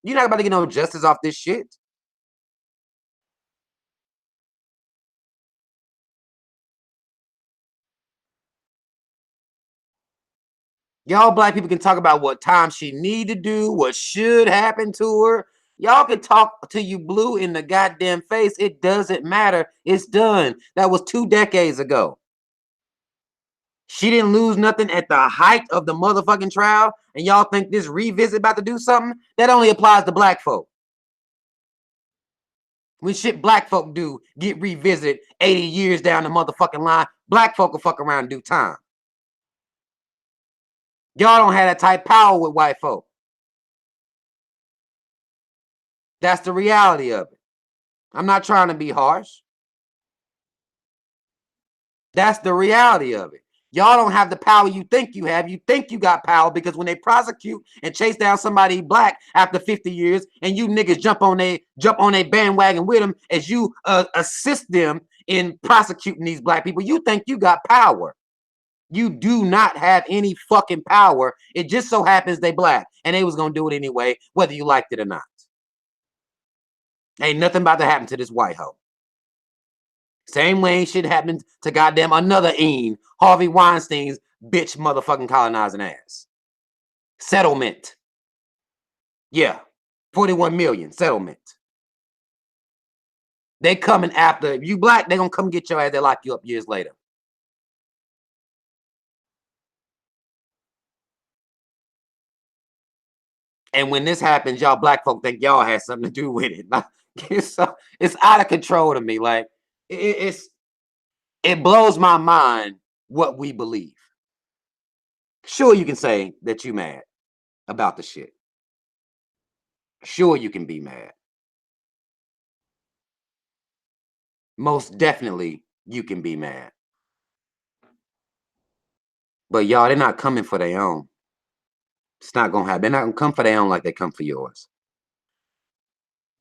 You're not about to get no justice off this shit. Y'all black people can talk about what time she need to do, what should happen to her. Y'all can talk to you blue in the goddamn face. It doesn't matter. It's done. That was 2 decades ago. She didn't lose nothing at the height of the motherfucking trial, and y'all think this revisit about to do something? That only applies to black folk. When shit black folk do get revisited 80 years down the motherfucking line, black folk will fuck around and do time. Y'all don't have that type power with white folk. That's the reality of it. I'm not trying to be harsh. That's the reality of it. Y'all don't have the power you think you have. You think you got power because when they prosecute and chase down somebody black after 50 years and you niggas jump on a bandwagon with them as you assist them in prosecuting these black people, you think you got power. You do not have any fucking power. It just so happens they black and they was going to do it anyway, whether you liked it or not. Ain't nothing about to happen to this white hoe. Same way shit happened to goddamn another Harvey Weinstein's bitch motherfucking colonizing ass. Settlement. Yeah. 41 million settlement. They coming after, if you black, they gonna come get your ass, they lock you up years later. And when this happens, y'all black folk think y'all had something to do with it. Like, it's out of control to me. Like, it blows my mind what we believe. Sure, you can say that you mad about the shit. Sure, you can be mad. Most definitely, you can be mad. But y'all, they're not coming for their own. It's not going to happen. They're not going to come for their own like they come for yours.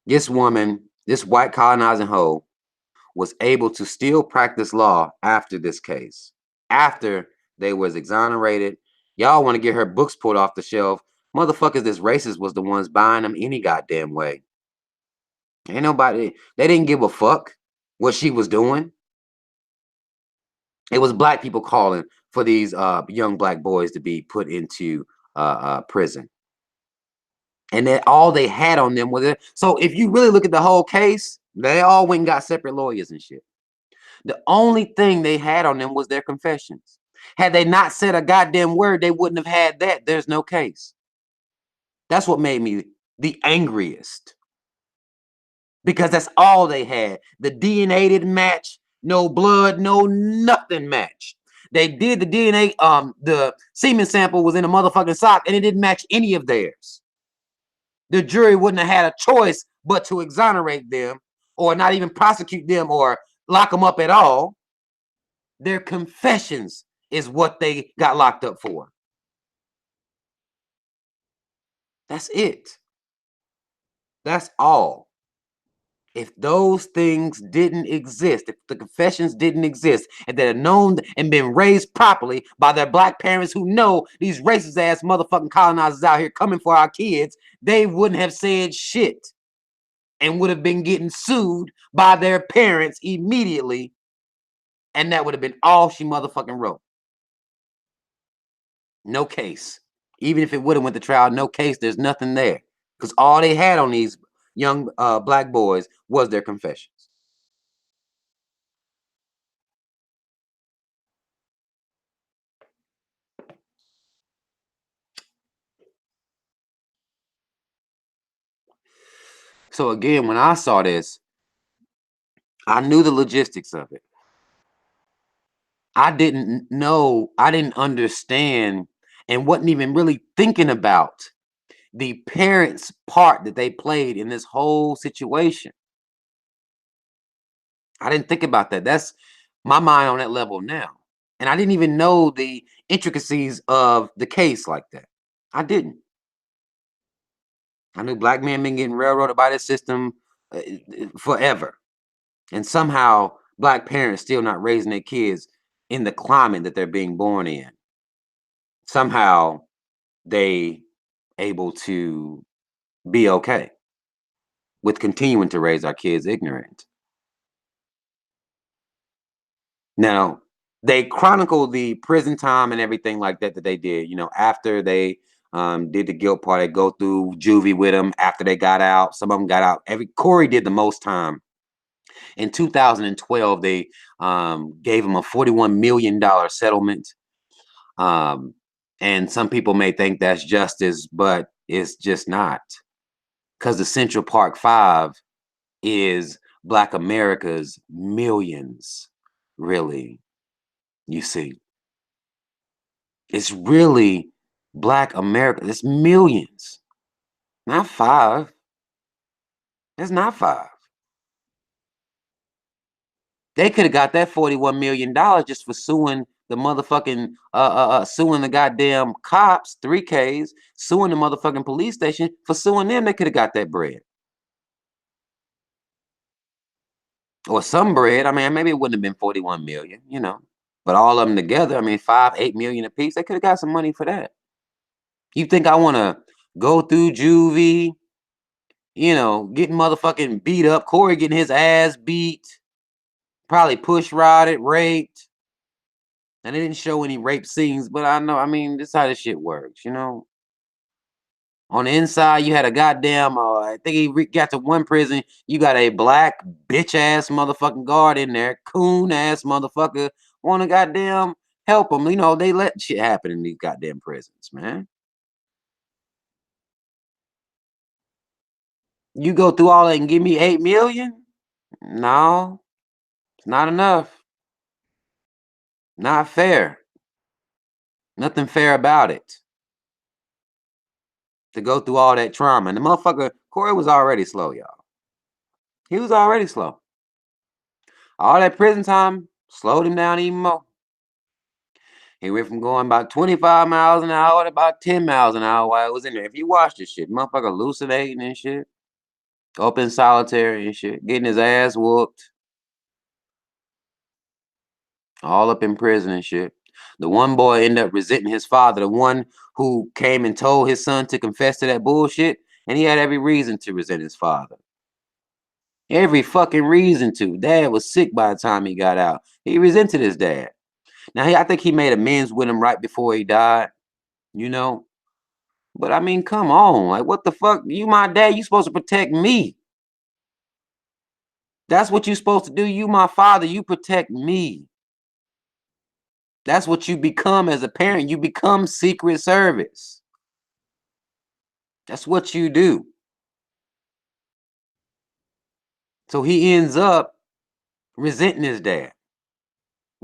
This woman, this white colonizing hoe, was able to still practice law after this case. After they was exonerated. Y'all want to get her books pulled off the shelf. Motherfuckers this racist was the ones buying them any goddamn way. Ain't nobody, they didn't give a fuck what she was doing. It was black people calling for these young black boys to be put into prison. And that all they had on them was it. So if you really look at the whole case, they all went and got separate lawyers and shit. The only thing they had on them was their confessions. Had they not said a goddamn word, they wouldn't have had that. There's no case. That's what made me the angriest. Because that's all they had. The DNA didn't match. No blood, no nothing matched. They did the DNA, the semen sample was in a motherfucking sock and it didn't match any of theirs. The jury wouldn't have had a choice but to exonerate them or not even prosecute them or lock them up at all. Their confessions is what they got locked up for. That's it. That's all. If those things didn't exist, if the confessions didn't exist, and they're known and been raised properly by their black parents who know these racist ass motherfucking colonizers out here coming for our kids, they wouldn't have said shit and would have been getting sued by their parents immediately. And that would have been all she motherfucking wrote. No case. Even if it would have went to trial, no case, there's nothing there. Because all they had on these young black boys was their confessions. So again, when I saw this, I knew the logistics of it. I didn't know, I didn't understand, and wasn't even really thinking about the parents' part that they played in this whole situation. I didn't think about that. That's my mind on that level now. And I didn't even know the intricacies of the case like that. I didn't. I knew black men been getting railroaded by this system forever. And somehow black parents still not raising their kids in the climate that they're being born in. Somehow they able to be okay with continuing to raise our kids ignorant. Now, they chronicle the prison time and everything like that that they did, you know, after they did the guilt part. They go through juvie with him after they got out. Some of them got out. Corey did the most time. In 2012, they gave him a $41 million settlement. And some people may think that's justice, but it's just not. Because the Central Park Five is Black America's millions, really. You see, it's really Black America. It's millions, not five. It's not five. They could have got that $41 million just for suing the motherfucking suing the goddamn cops, 3Ks, suing the motherfucking police station for suing them. They could have got that bread. Or some bread. I mean, maybe it wouldn't have been 41 million, you know. But all of them together, I mean, 5-8 million a piece, they could have got some money for that. You think I want to go through juvie, you know, getting motherfucking beat up, Corey getting his ass beat, probably push rotted, raped. And they didn't show any rape scenes, but I know, I mean, this is how this shit works, you know. On the inside, you had a goddamn, I think he got to one prison, you got a black bitch-ass motherfucking guard in there, coon-ass motherfucker, want to goddamn help them. You know, they let shit happen in these goddamn prisons, man. You go through all that and give me 8 million? No, it's not enough. Not fair. Nothing fair about it. To go through all that trauma. And the motherfucker, Corey was already slow, y'all. He was already slow. All that prison time slowed him down even more. He went from going about 25 miles an hour to about 10 miles an hour while I was in there. If you watch this shit, motherfucker hallucinating and shit. Up in solitary and shit. Getting his ass whooped. All up in prison and shit. The one boy ended up resenting his father. The one who came and told his son to confess to that bullshit. And he had every reason to resent his father. Every fucking reason to. Dad was sick by the time he got out. He resented his dad. Now, I think he made amends with him right before he died, you know. But I mean, come on. Like, what the fuck? You my dad. You supposed to protect me. That's what you supposed to do. You my father. You protect me. That's what you become as a parent. You become Secret Service. That's what you do. So he ends up resenting his dad.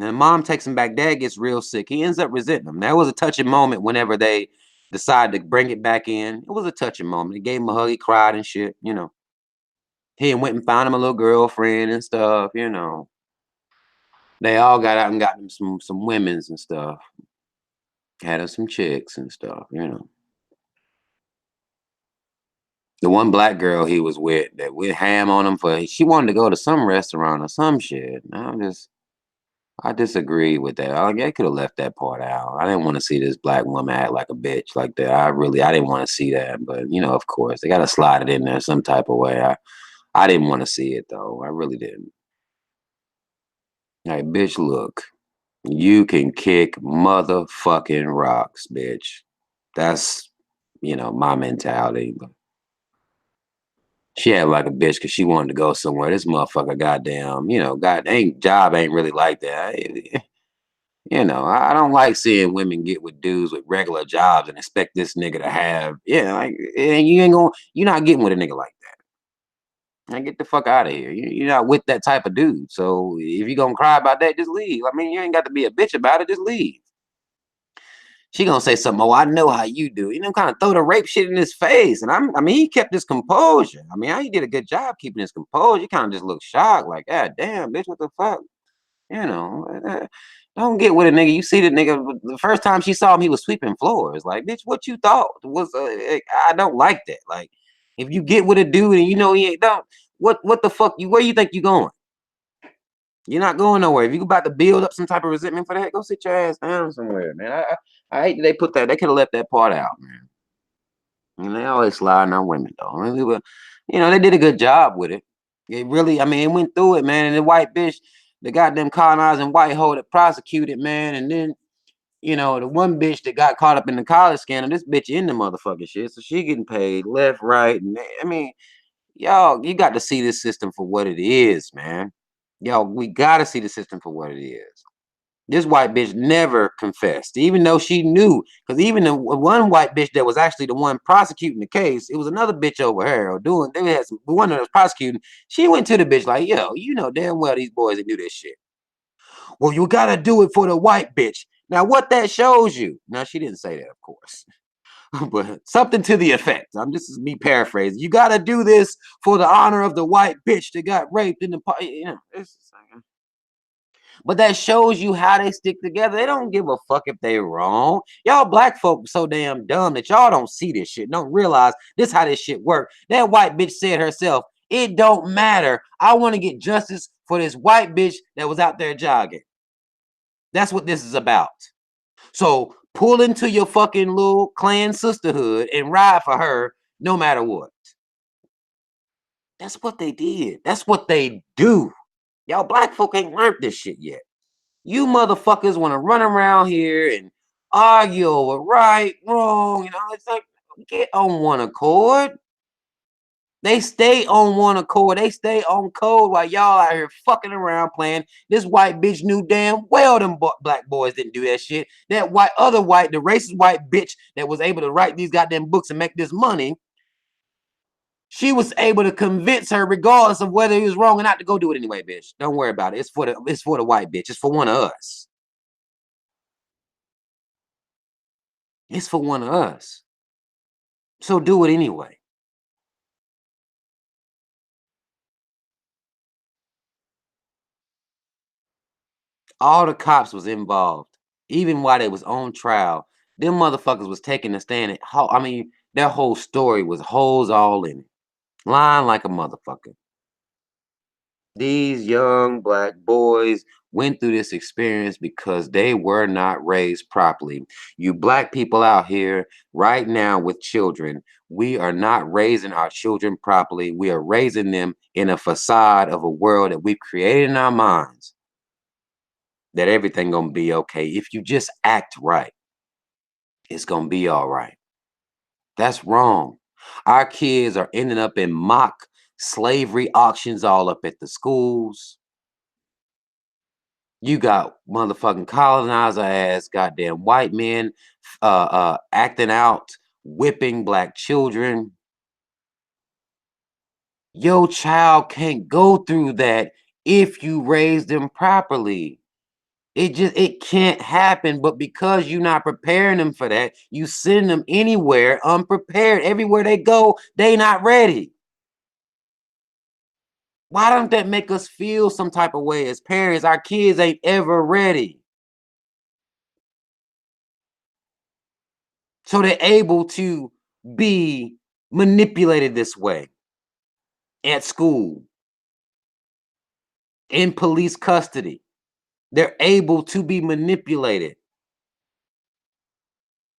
And mom takes him back. Dad gets real sick. He ends up resenting him. That was a touching moment whenever they decided to bring it back in. It was a touching moment. He gave him a hug. He cried and shit, you know. He went and found him a little girlfriend and stuff, you know. They all got out and got him some women's and stuff. Had him some chicks and stuff, you know. The one black girl he was with that went ham on him she wanted to go to some restaurant or some shit. I disagree with that. I could have left that part out. I didn't want to see this black woman act like a bitch like that. I didn't want to see that. But, you know, of course, they got to slide it in there some type of way. I didn't want to see it, though. I really didn't. Like, bitch, look. You can kick motherfucking rocks, bitch. That's, you know, my mentality. But she had like a bitch because she wanted to go somewhere. This motherfucker goddamn, you know, job ain't really like that. You know, I don't like seeing women get with dudes with regular jobs and expect this nigga to have, like, and you're not getting with a nigga like that. And get the fuck out of here. You're not with that type of dude. So if you're gonna cry about that, just leave. I mean, you ain't got to be a bitch about it, just leave. She gonna say something, oh, I know how you do. You know, kind of throw the rape shit in his face. And I mean, he kept his composure. I mean, he did a good job keeping his composure. He kind of just looked shocked, like, God damn, bitch, what the fuck? You know, don't get with a nigga. You see the nigga, the first time she saw him, he was sweeping floors. Like, bitch, what you thought was, I don't like that. Like, if you get with a dude and you know he ain't, what the fuck, where you think you going? You're not going nowhere. If you about to build up some type of resentment for that, go sit your ass down somewhere, man. I hate that they put that. They could have left that part out, man. And they always sliding on women, though. You know, they did a good job with it. It really, I mean, it went through it, man. And the white bitch, the goddamn colonizing white hoe that prosecuted, man. And then You know, the one bitch that got caught up in the college scandal, this bitch in the motherfucking shit. So she getting paid left, right. And I mean, y'all, you got to see this system for what it is, man. Y'all, we got to see the system for what it is. This white bitch never confessed, even though she knew. Because even the one white bitch that was actually the one prosecuting the case, it was another bitch over her or doing. They had some one that was prosecuting. She went to the bitch like, "Yo, you know damn well these boys that do this shit. Well, you gotta do it for the white bitch." Now, what that shows you? Now, she didn't say that, of course, but something to the effect. I'm just me paraphrasing. You gotta do this for the honor of the white bitch that got raped in the. You know, it's just like, but that shows you how they stick together. They don't give a fuck if they wrong. Y'all black folk so damn dumb that y'all don't see this shit. Don't realize this how this shit work. That white bitch said herself, "It don't matter. I want to get justice for this white bitch that was out there jogging." That's what this is about. So pull into your fucking little clan sisterhood and ride for her no matter what. That's what they did. That's what they do. Y'all black folk ain't learned this shit yet. You motherfuckers want to run around here and argue over right, wrong, you know, it's like, get on one accord. They stay on one accord. They stay on code while y'all out here fucking around playing. This white bitch knew damn well them black boys didn't do that shit. That the racist white bitch that was able to write these goddamn books and make this money, she was able to convince her, regardless of whether he was wrong or not, to go do it anyway, bitch. Don't worry about it. It's for the white bitch. It's for one of us. It's for one of us. So do it anyway. All the cops was involved, even while they was on trial. Them motherfuckers was taking a stand. I mean, their whole story was holes all in it, lying like a motherfucker. These young black boys went through this experience because they were not raised properly. You black people out here right now with children, we are not raising our children properly. We are raising them in a facade of a world that we've created in our minds, that everything gonna be okay. If you just act right, it's gonna be all right. That's wrong. Our kids are ending up in mock slavery auctions all up at the schools. You got motherfucking colonizer ass goddamn white men acting out, whipping black children. Your child can't go through that if you raise them properly. It can't happen, but because you're not preparing them for that, you send them anywhere unprepared. Everywhere they go, they not ready. Why don't that make us feel some type of way as parents? Our kids ain't ever ready. So they're able to be manipulated this way at school, in police custody. They're able to be manipulated.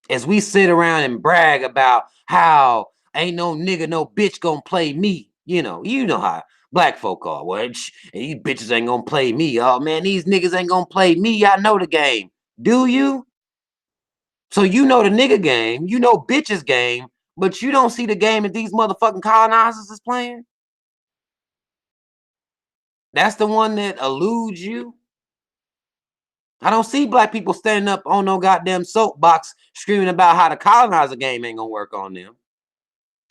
As we sit around and brag about how ain't no nigga, no bitch gonna play me. You know how black folk are. Well, these bitches ain't gonna play me. Oh man, these niggas ain't gonna play me. I know the game. Do you? So you know the nigga game, you know bitches game, but you don't see the game that these motherfucking colonizers is playing? That's the one that eludes you. I don't see black people standing up on no goddamn soapbox screaming about how the colonizer game ain't gonna work on them.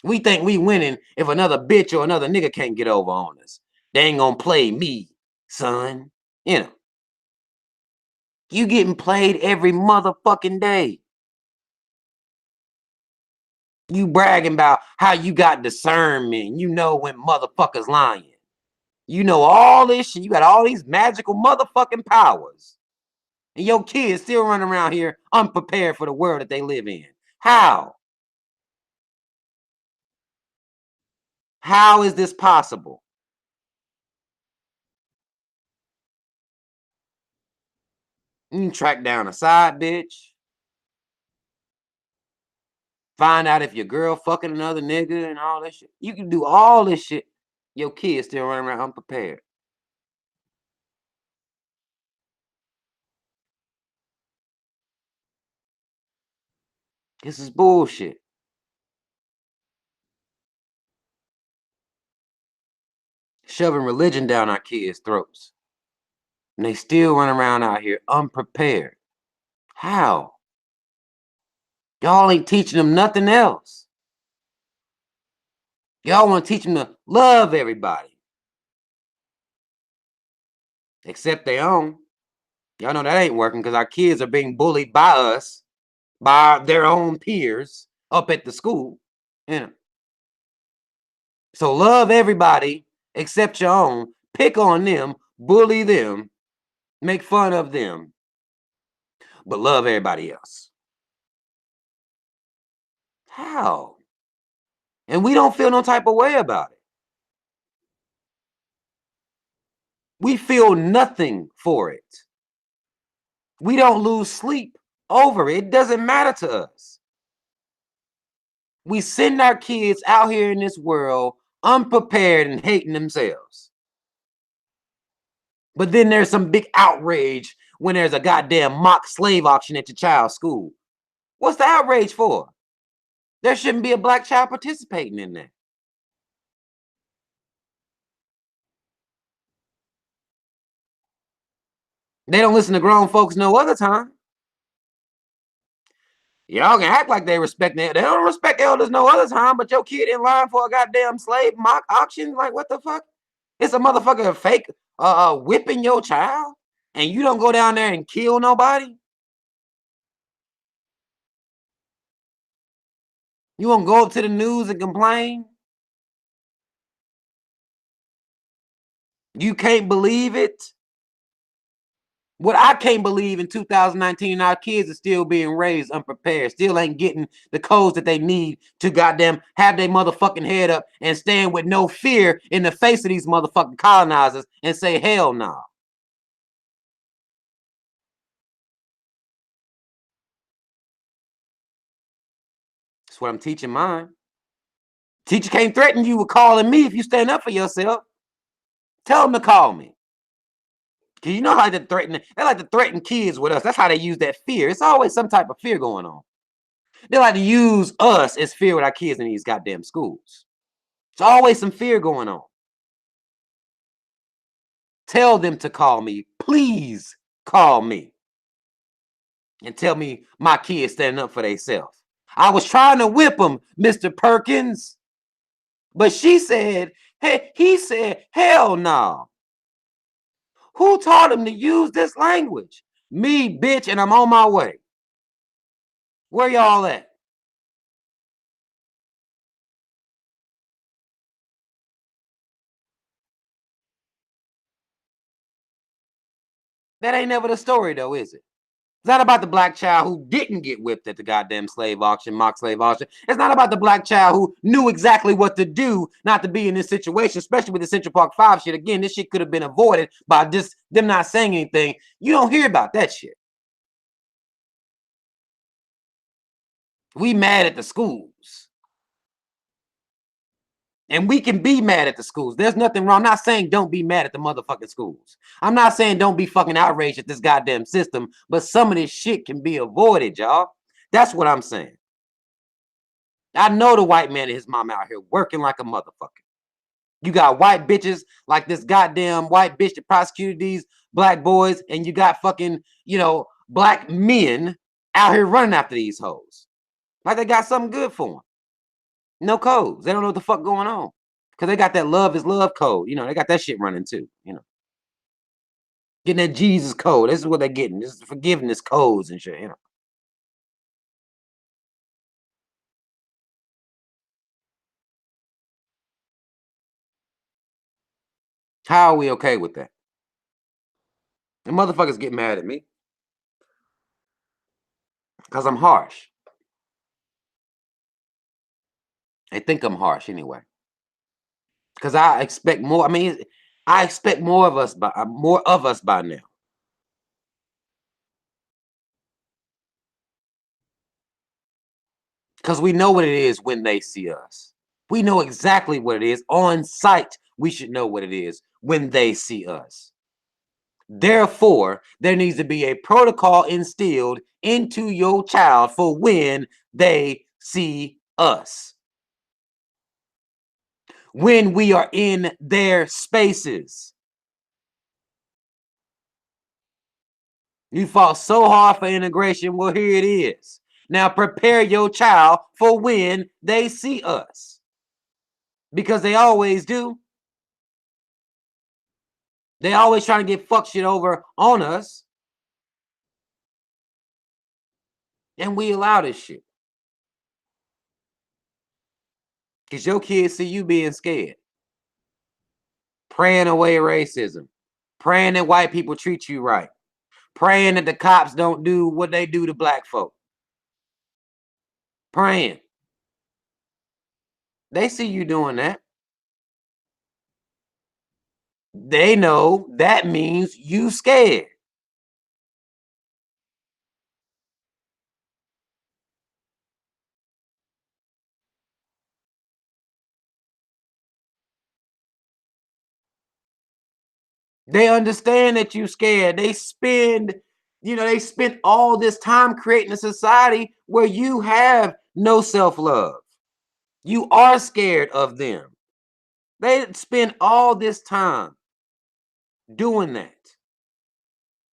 We think we winning if another bitch or another nigga can't get over on us. They ain't gonna play me, son. You getting played every motherfucking day. You bragging about how you got discernment. You know when motherfuckers lying. You know all this shit. You got all these magical motherfucking powers. And your kids still running around here unprepared for the world that they live in. How? How is this possible? You can track down a side bitch. Find out if your girl fucking another nigga and all that shit. You can do all this shit. Your kids still running around unprepared. This is bullshit. Shoving religion down our kids' throats. And they still run around out here unprepared. How? Y'all ain't teaching them nothing else. Y'all want to teach them to love everybody. Except their own. Y'all know that ain't working because our kids are being bullied by us, by their own peers up at the school. You know. So love everybody except your own. Pick on them, bully them, make fun of them, but love everybody else. How? And we don't feel no type of way about it. We feel nothing for it. We don't lose sleep over it. It doesn't matter to us. We send our kids out here in this world unprepared and hating themselves. But then there's some big outrage when there's a goddamn mock slave auction at your child's school. What's the outrage for? There shouldn't be a black child participating in that. They don't listen to grown folks no other time. Y'all can act like they respect them. They don't respect elders no other time, but your kid in line for a goddamn slave mock auction? Like, what the fuck? It's a motherfucker fake whipping your child, and you don't go down there and kill nobody? You won't go up to the news and complain? You can't believe it? What I can't believe in 2019, our kids are still being raised unprepared, still ain't getting the codes that they need to goddamn have their motherfucking head up and stand with no fear in the face of these motherfucking colonizers and say, hell no. Nah. That's what I'm teaching mine. Teacher can't threaten you with calling me if you stand up for yourself. Tell them to call me. Cause you know how they like to threaten kids with us. That's how they use that fear. It's always some type of fear going on. They like to use us as fear with our kids in these goddamn schools. There's always some fear going on. Tell them to call me. Please call me. And tell me my kids standing up for themselves. I was trying to whip them, Mr. Perkins. But she said, hey, he said, hell no. Who taught him to use this language? Me, bitch, and I'm on my way. Where y'all at? That ain't never the story, though, is it? It's not about the black child who didn't get whipped at the goddamn slave auction, mock slave auction. It's not about the black child who knew exactly what to do not to be in this situation, especially with the Central Park 5 shit. Again, this shit could have been avoided by just them not saying anything. You don't hear about that shit. We mad at the schools. And we can be mad at the schools. There's nothing wrong. I'm not saying don't be mad at the motherfucking schools. I'm not saying don't be fucking outraged at this goddamn system, but some of this shit can be avoided, y'all. That's what I'm saying. I know the white man and his mom out here working like a motherfucker. You got white bitches like this goddamn white bitch that prosecuted these black boys, and you got fucking, black men out here running after these hoes. Like they got something good for them. No codes. They don't know what the fuck going on. Because they got that love is love code. They got that shit running too. Getting that Jesus code. This is what they're getting. This is forgiveness codes and shit, How are we okay with that? The motherfuckers get mad at me. Because I'm harsh. They think I'm harsh anyway. Because I expect more. I mean, I expect more of us by now. Because we know what it is when they see us. We know exactly what it is. On sight, we should know what it is when they see us. Therefore, there needs to be a protocol instilled into your child for when they see us. When we are in their spaces. You fought so hard for integration. Well, here it is. Now prepare your child for when they see us. Because they always do. They always trying to get fuck shit over on us. And we allow this shit. Because your kids see you being scared. Praying away racism. Praying that white people treat you right. Praying that the cops don't do what they do to black folk. Praying. They see you doing that. They know that means you scared. They understand that you scared. They spend all this time creating a society where you have no self-love. You are scared of them. They spend all this time doing that.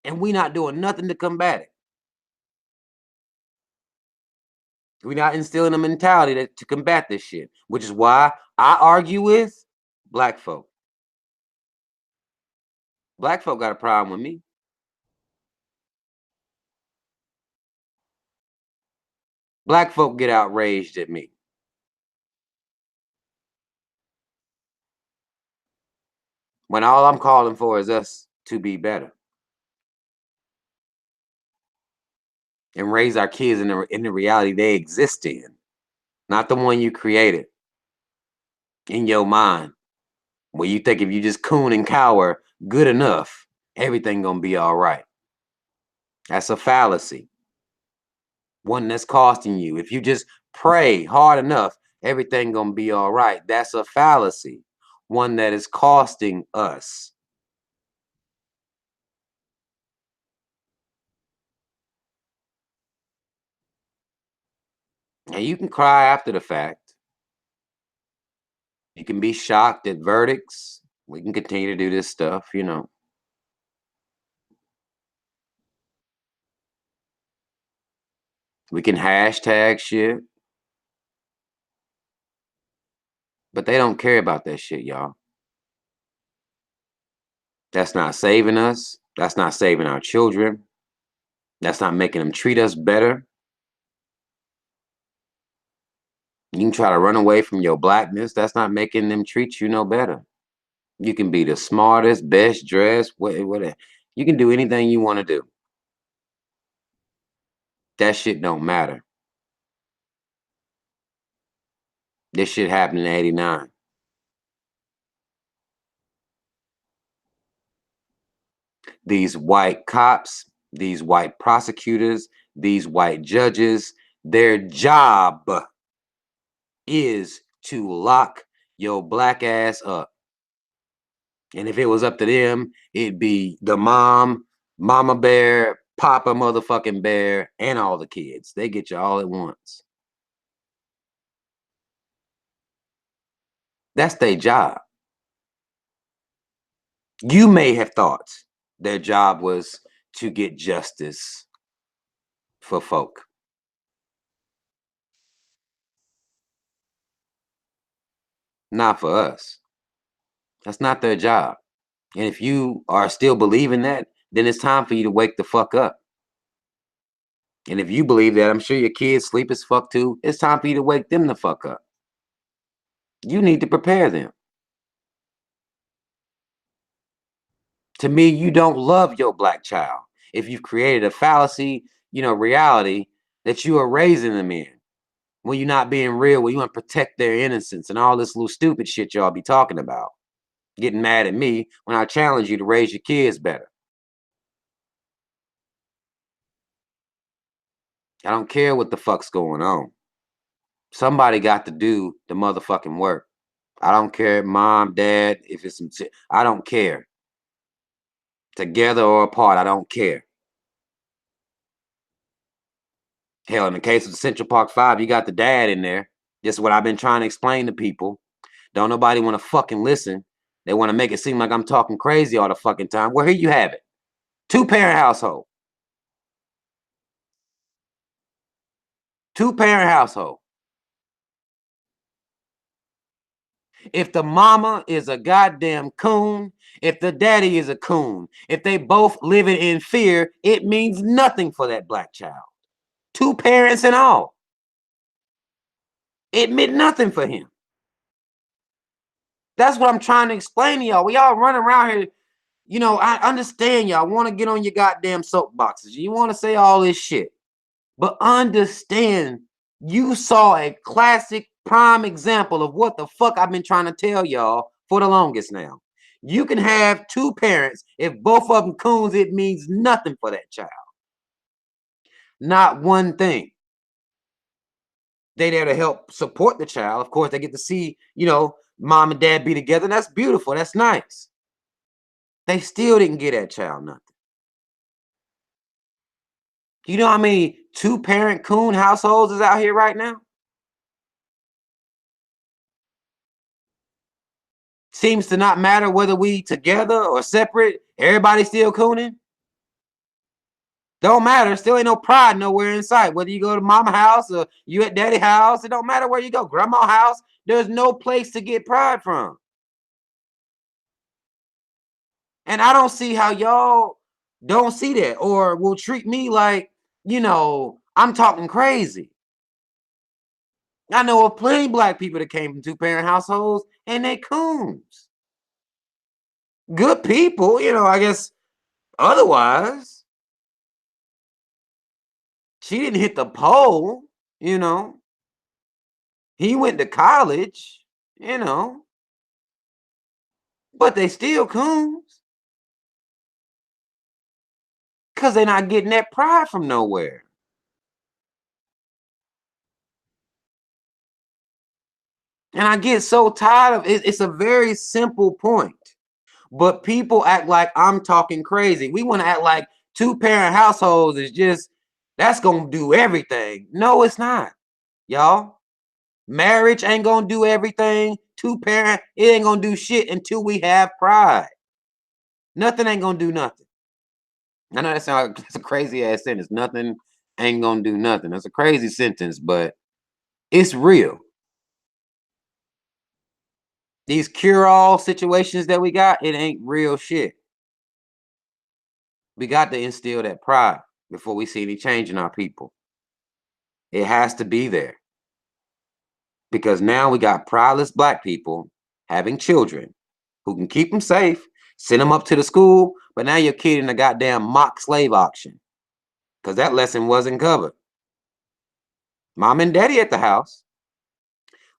And we not doing nothing to combat it. We're not instilling a mentality to combat this shit, which is why I argue with black folk. Black folk got a problem with me. Black folk get outraged at me. When all I'm calling for is us to be better. And raise our kids in the reality they exist in. Not the one you created. In your mind. Where you think if you just coon and cower good enough, everything gonna be all right. That's a fallacy. One that's costing you. If you just pray hard enough, everything gonna be all right. That's a fallacy. One that is costing us. And you can cry after the fact. You can be shocked at verdicts. We can continue to do this stuff, you know. We can hashtag shit. But they don't care about that shit, y'all. That's not saving us. That's not saving our children. That's not making them treat us better. You can try to run away from your blackness. That's not making them treat you no better. You can be the smartest, best dressed, whatever. You can do anything you want to do. That shit don't matter. This shit happened in '89. These white cops, these white prosecutors, these white judges, their job is to lock your black ass up. And if it was up to them, it'd be the mama bear, papa motherfucking bear, and all the kids. They get you all at once. That's their job. You may have thought their job was to get justice for folk. Not for us. That's not their job. And if you are still believing that, then it's time for you to wake the fuck up. And if you believe that, I'm sure your kids sleep as fuck too. It's time for you to wake them the fuck up. You need to prepare them. To me, you don't love your black child if you've created a fallacy, reality that you are raising them in. When you're not being real, when you want to protect their innocence and all this little stupid shit y'all be talking about. Getting mad at me when I challenge you to raise your kids better. I don't care what the fuck's going on. Somebody got to do the motherfucking work. I don't care, mom, dad, if it's some shit. I don't care. Together or apart, I don't care. Hell, in the case of the Central Park 5, you got the dad in there. Just what I've been trying to explain to people. Don't nobody want to fucking listen. They want to make it seem like I'm talking crazy all the fucking time. Well, here you have it. 2-parent household. 2-parent household. If the mama is a goddamn coon, if the daddy is a coon, if they both living in fear, it means nothing for that black child. 2 parents and all. It meant nothing for him. That's what I'm trying to explain to y'all. We all run around here. You know, I understand y'all want to get on your goddamn soapboxes. You want to say all this shit. But understand, you saw a classic prime example of what the fuck I've been trying to tell y'all for the longest now. You can have 2 parents. If both of them coons, it means nothing for that child. Not one thing. They there to help support the child. Of course, they get to see, you know, mom and dad be together. That's beautiful. That's nice. They still didn't get that child nothing. You know how many 2-parent coon households is out here right now? Seems to not matter whether we together or separate. Everybody still cooning. Don't matter. Still ain't no pride nowhere in sight. Whether you go to mama house or you at daddy house, it don't matter where you go. Grandma house, there's no place to get pride from. And I don't see how y'all don't see that or will treat me like, you know, I'm talking crazy. I know of plenty of black people that came from 2-parent households and they coons. Good people, you know, I guess otherwise. She didn't hit the pole, you know. He went to college, you know. But they still coons. Because they're not getting that pride from nowhere. And I get so tired of it. It's a very simple point. But people act like I'm talking crazy. We want to act like 2-parent households is just, that's going to do everything. No, it's not, y'all. Marriage ain't going to do everything. 2-parent, it ain't going to do shit until we have pride. Nothing ain't going to do nothing. I know that sounds like it's a crazy ass sentence. Nothing ain't going to do nothing. That's a crazy sentence, but it's real. These cure-all situations that we got, it ain't real shit. We got to instill that pride before we see any change in our people. It has to be there. Because now we got prideless black people having children who can keep them safe, send them up to the school, but now your kid in a goddamn mock slave auction. Because that lesson wasn't covered. Mom and daddy at the house.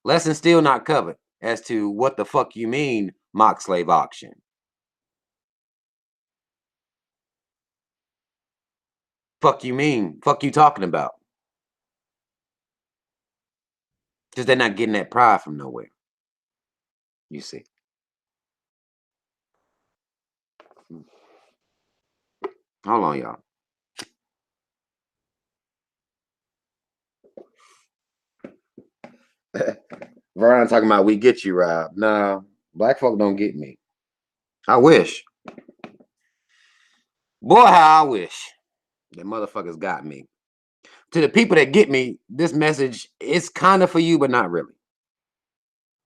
Lesson still not covered as to what the fuck you mean mock slave auction. Fuck you mean? Fuck you talking about? Because they're not getting that pride from nowhere. You see. Hold on, y'all. Veron talking about we get you, Rob. No, black folk don't get me. I wish. Boy, how I wish that motherfuckers got me. To the people that get me, this message is kind of for you, but not really.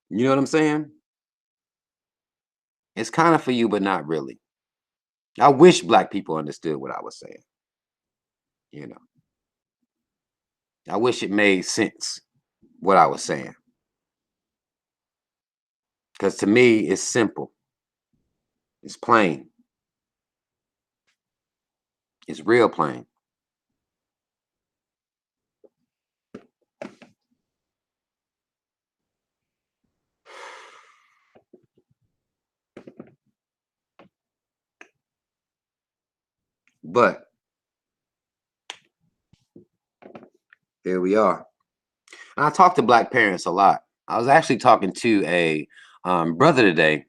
You know what I'm saying? It's kind of for you, but not really. I wish black people understood what I was saying. You know, I wish it made sense what I was saying. Because to me, it's simple. It's plain. It's real plain. But here we are. And I talk to black parents a lot. I was actually talking to a brother today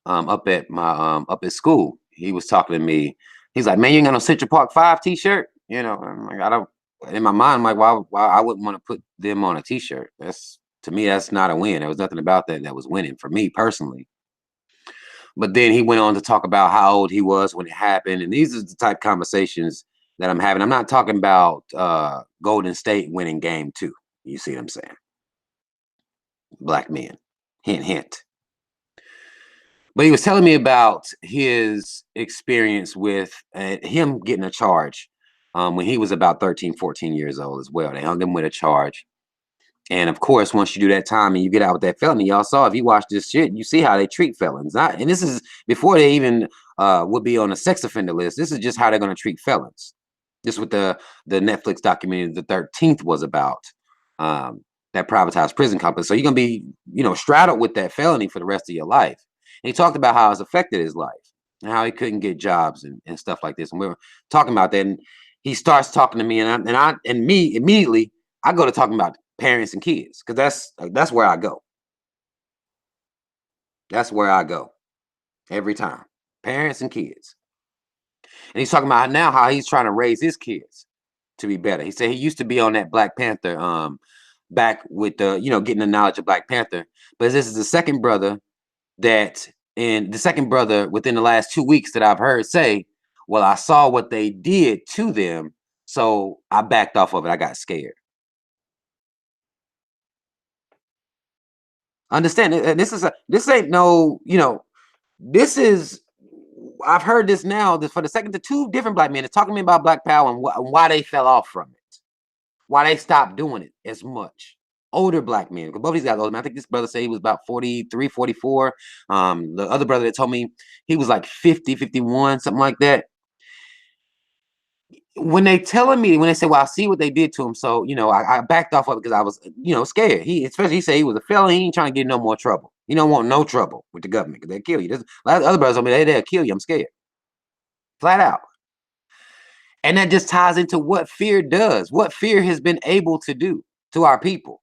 up at my up at school. he was talking to me. He's like, man, you ain't got no Central Park 5 t-shirt. You know, I'm like, I don't. In my mind, I'm like, why I wouldn't want to put them on a t-shirt? That's, to me, that's not a win. There was nothing about that was winning for me personally. But then he went on to talk about how old he was when it happened, and these are the type of conversations that I'm having. I'm not talking about Golden State winning game 2. You see what I'm saying? Black men, hint, hint. But he was telling me about his experience with him getting a charge when he was about 13, 14 years old as well. They hung him with a charge. And of course, once you do that time and you get out with that felony, y'all saw, if you watch this shit, you see how they treat felons. And this is before they even would be on a sex offender list. This is just how they're going to treat felons. This is what the Netflix documentary, The 13th, was about. That privatized prison company. So you're going to be, straddled with that felony for the rest of your life. And he talked about how it's affected his life and how he couldn't get jobs and stuff like this. And we were talking about that. And he starts talking to me, and me immediately, I go to talking about parents and kids, because that's where I go. That's where I go every time. Parents and kids. And he's talking about now how he's trying to raise his kids to be better. He said he used to be on that Black Panther, back with the, getting the knowledge of Black Panther. But this is the second brother within the last 2 weeks that I've heard say, well, I saw what they did to them, so I backed off of it. I got scared. Understand, this ain't no, this is, I've heard this now, for the second to 2 different Black men is talking to me about Black Power and why they fell off from it, why they stopped doing it as much. Older Black men, because both these guys older. I think this brother said he was about 43, 44. The other brother that told me he was like 50, 51, something like that. When they say, well, I see what they did to him, so I backed off of it because I was scared. He said he was a felon. He ain't trying to get no more trouble. He don't want no trouble with the government because they'll kill you. Other brothers told me they'll kill you. I'm scared, flat out. And that just ties into what fear does, what fear has been able to do to our people.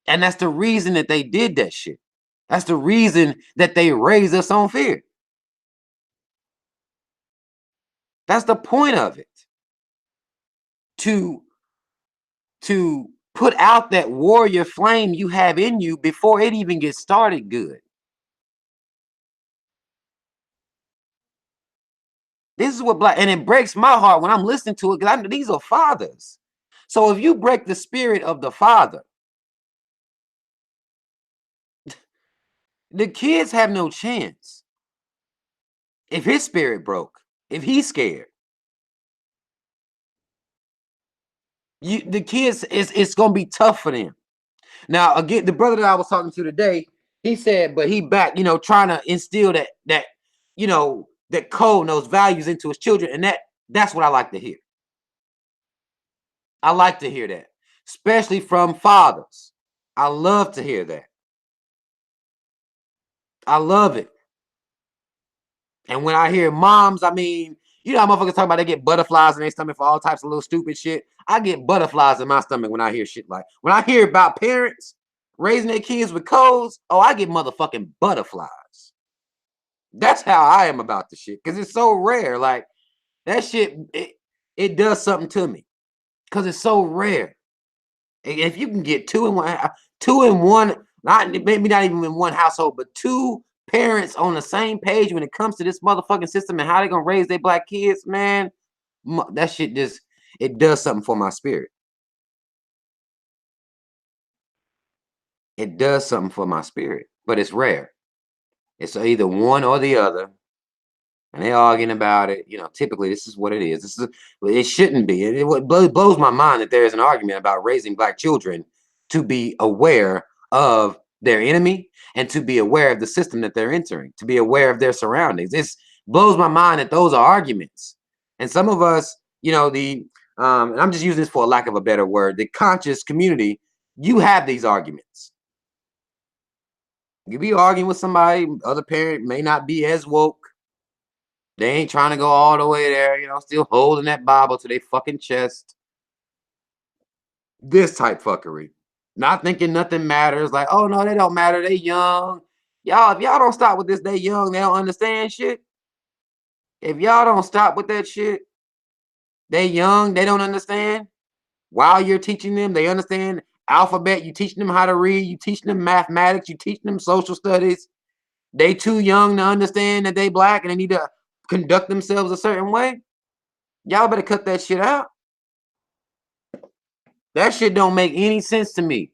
And that's the reason that they did that shit. That's the reason that they raised us on fear. That's the point of it. To put out that warrior flame you have in you before it even gets started good. This is what and it breaks my heart when I'm listening to it, because these are fathers. So if you break the spirit of the father, the kids have no chance. If his spirit broke, if he's scared, the kids, it's gonna be tough for them. Now, again, the brother that I was talking to today, he said, but he back, trying to instill that that code and those values into his children, and that's what I like to hear. I like to hear that, especially from fathers. I love to hear that. I love it. And when I hear moms, I mean, how motherfuckers talk about they get butterflies in their stomach for all types of little stupid shit. I get butterflies in my stomach when I hear shit when I hear about parents raising their kids with codes. Oh, I get motherfucking butterflies. That's how I am about the shit, because it's so rare. Like, that shit, it does something to me because it's so rare. If you can get two in one, maybe not even in one household, but 2 parents on the same page when it comes to this motherfucking system and how they're gonna raise their Black kids, man, that shit it does something for my spirit. It does something for my spirit, but it's rare. It's either one or the other, and they're arguing about it. Typically this is what it is. It shouldn't be. It blows my mind that there is an argument about raising Black children to be aware of their enemy and to be aware of the system that they're entering, to be aware of their surroundings. It blows my mind that those are arguments. And some of us, and I'm just using this for a lack of a better word, the conscious community, you have these arguments. You be arguing with somebody, other parent may not be as woke. They ain't trying to go all the way there, still holding that Bible to their fucking chest. This type fuckery. Not thinking nothing matters. Like, oh no, they don't matter. They young. Y'all, if y'all don't stop with this, they young, they don't understand shit. If y'all don't stop with that shit, they young, they don't understand. While you're teaching them, they understand alphabet. You teaching them how to read. You teaching them mathematics. You teaching them social studies. They too young to understand that they black and they need to conduct themselves a certain way. Y'all better cut that shit out. That shit don't make any sense to me.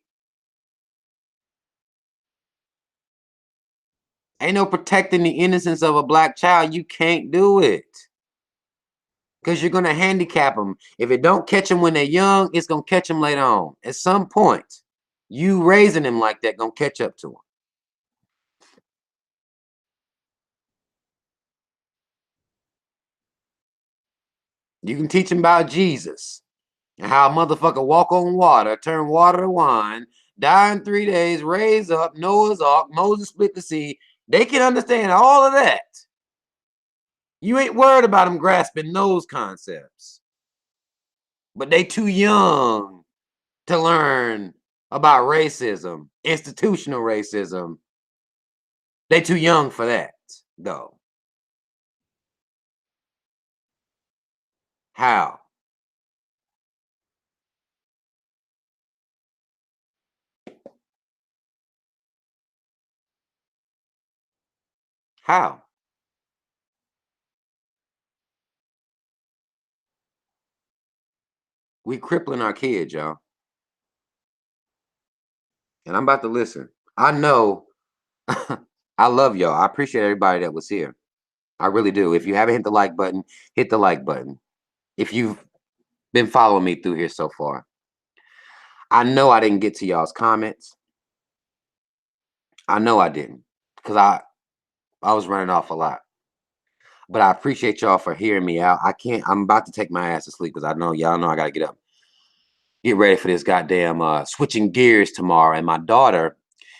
Ain't no protecting the innocence of a black child. You can't do it. Because you're going to handicap them. If it don't catch them when they're young, it's going to catch them later on. At some point, you raising them like that going to catch up to them. You can teach them about Jesus and how a motherfucker walk on water, turn water to wine, die in 3 days, raise up, Noah's Ark, Moses split the sea. They can understand all of that. You ain't worried about them grasping those concepts. But they too young to learn about racism, institutional racism. They too young for that, though. How? How? We crippling our kids, y'all. And I'm about to listen. I know I love y'all. I appreciate everybody that was here. I really do. If you haven't hit the like button, hit the like button. If you've been following me through here so far, I know I didn't get to y'all's comments. I know I didn't because I was running off a lot. But I appreciate y'all for hearing me out. I'm about to take my ass to sleep because I know y'all know I got to get up. Get ready for this goddamn switching gears tomorrow. And my daughter,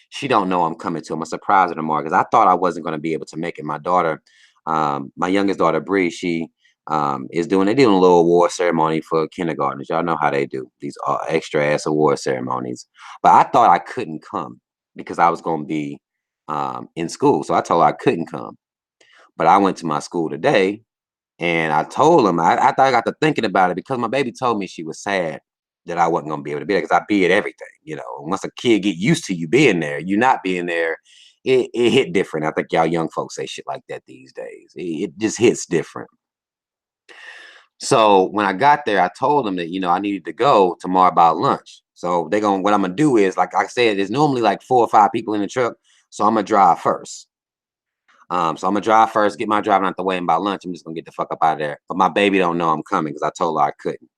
she don't know I'm coming to. I'm a surprise her tomorrow because I thought I wasn't going to be able to make it. My daughter, my youngest daughter, Bree, she they're doing a little award ceremony for kindergartners. Y'all know how they do these extra ass award ceremonies. But I thought I couldn't come because I was going to be in school. So I told her I couldn't come. But I went to my school today and I told them, I thought I got to thinking about it because my baby told me she was sad that I wasn't going to be able to be there because I be at everything. You know, once a kid get used to you being there, you not being there, it hit different. I think y'all young folks say shit like that these days. It just hits different. So when I got there, I told them that, you know, I needed to go tomorrow about lunch. So what I'm going to do is, like I said, there's normally like 4 or 5 people in the truck. So I'm going to drive first. So I'm gonna drive first, get my driving out the way, and by lunch, I'm just gonna get the fuck up out of there. But my baby don't know I'm coming because I told her I couldn't.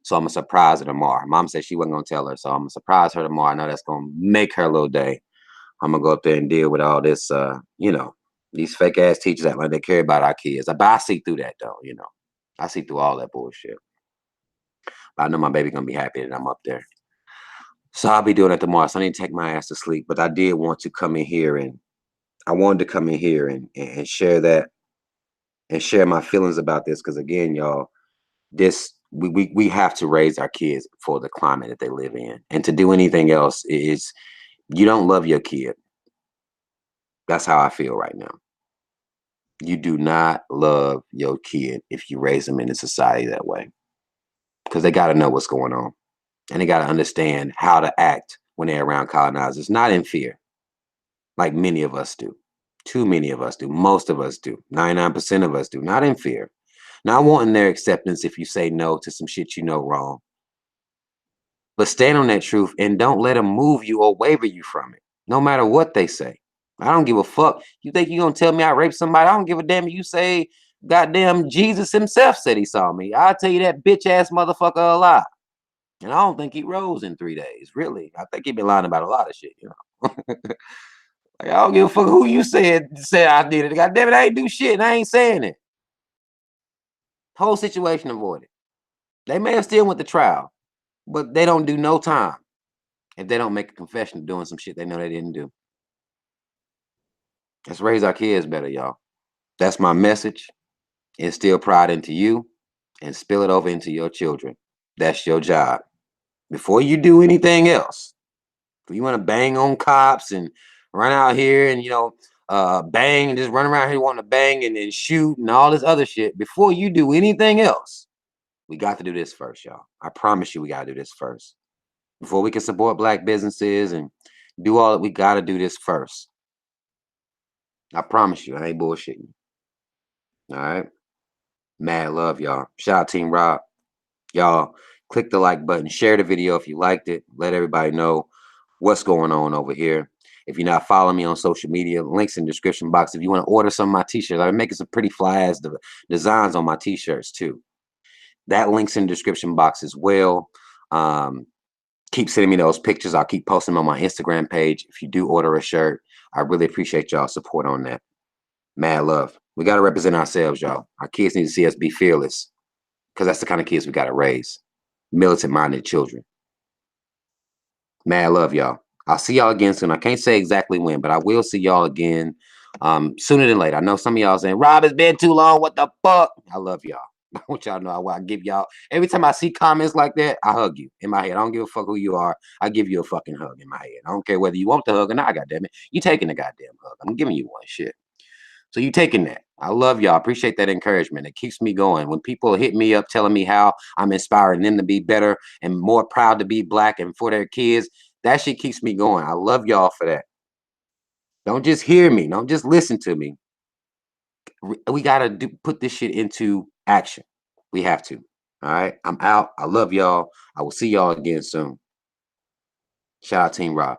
So I'm gonna surprise her tomorrow. Mom said she wasn't gonna tell her, so I'm gonna surprise her tomorrow. I know that's gonna make her little day. I'm gonna go up there and deal with all this, you know, these fake ass teachers that like they care about our kids. But I see through that though, you know. I see through all that bullshit. But I know my baby gonna be happy that I'm up there. So I'll be doing that tomorrow. So I need to take my ass to sleep. But I did want to come in here and I wanted to come in here and share that and share my feelings about this because again, y'all, we have to raise our kids for the climate that they live in, and to do anything else is you don't love your kid. That's how I feel right now. You do not love your kid if you raise them in a society that way, because they got to know what's going on and they got to understand how to act when they're around colonizers, not in fear, like many of us do. Too many of us do. Most of us do. 99% of us do. Not in fear. Not wanting their acceptance if you say no to some shit you know wrong. But stand on that truth and don't let them move you or waver you from it, no matter what they say. I don't give a fuck. You think you're going to tell me I raped somebody? I don't give a damn if you say goddamn Jesus himself said he saw me. I'll tell you that bitch ass motherfucker a lie. And I don't think he rose in 3 days. Really. I think he been lying about a lot of shit, you know. Like, I don't give a fuck who you said I did it. God damn it, I ain't do shit and I ain't saying it. Whole situation avoided. They may have still went to trial, but they don't do no time if they don't make a confession of doing some shit they know they didn't do. Let's raise our kids better, y'all. That's my message. Instill pride into you and spill it over into your children. That's your job. Before you do anything else, if you want to bang on cops and run out here and, bang and just run around here wanting to bang and then shoot and all this other shit. Before you do anything else, we got to do this first, y'all. I promise you we got to do this first. Before we can support Black businesses and do all that, we got to do this first. I promise you, I ain't bullshitting. All right? Mad love, y'all. Shout out Team Rob. Y'all, click the like button. Share the video if you liked it. Let everybody know what's going on over here. If you're not following me on social media, links in the description box. If you want to order some of my t-shirts, I'm making some pretty fly-ass designs on my t-shirts too. That link's in the description box as well. Keep sending me those pictures. I'll keep posting them on my Instagram page. If you do order a shirt, I really appreciate y'all support on that. Mad love. We got to represent ourselves, y'all. Our kids need to see us be fearless, because that's the kind of kids we got to raise. Militant-minded children. Mad love, y'all. I'll see y'all again soon. I can't say exactly when, but I will see y'all again sooner than later. I know some of y'all saying, Rob, it's been too long. What the fuck? I love y'all. I want y'all to know I give y'all, every time I see comments like that, I hug you in my head. I don't give a fuck who you are. I give you a fucking hug in my head. I don't care whether you want the hug or not, goddammit. You taking the goddamn hug. I'm giving you one, shit. So you taking that. I love y'all. Appreciate that encouragement. It keeps me going. When people hit me up telling me how I'm inspiring them to be better and more proud to be Black and for their kids, that shit keeps me going. I love y'all for that. Don't just hear me. Don't just listen to me. We got to put this shit into action. We have to. All right. I'm out. I love y'all. I will see y'all again soon. Shout out Team Rob.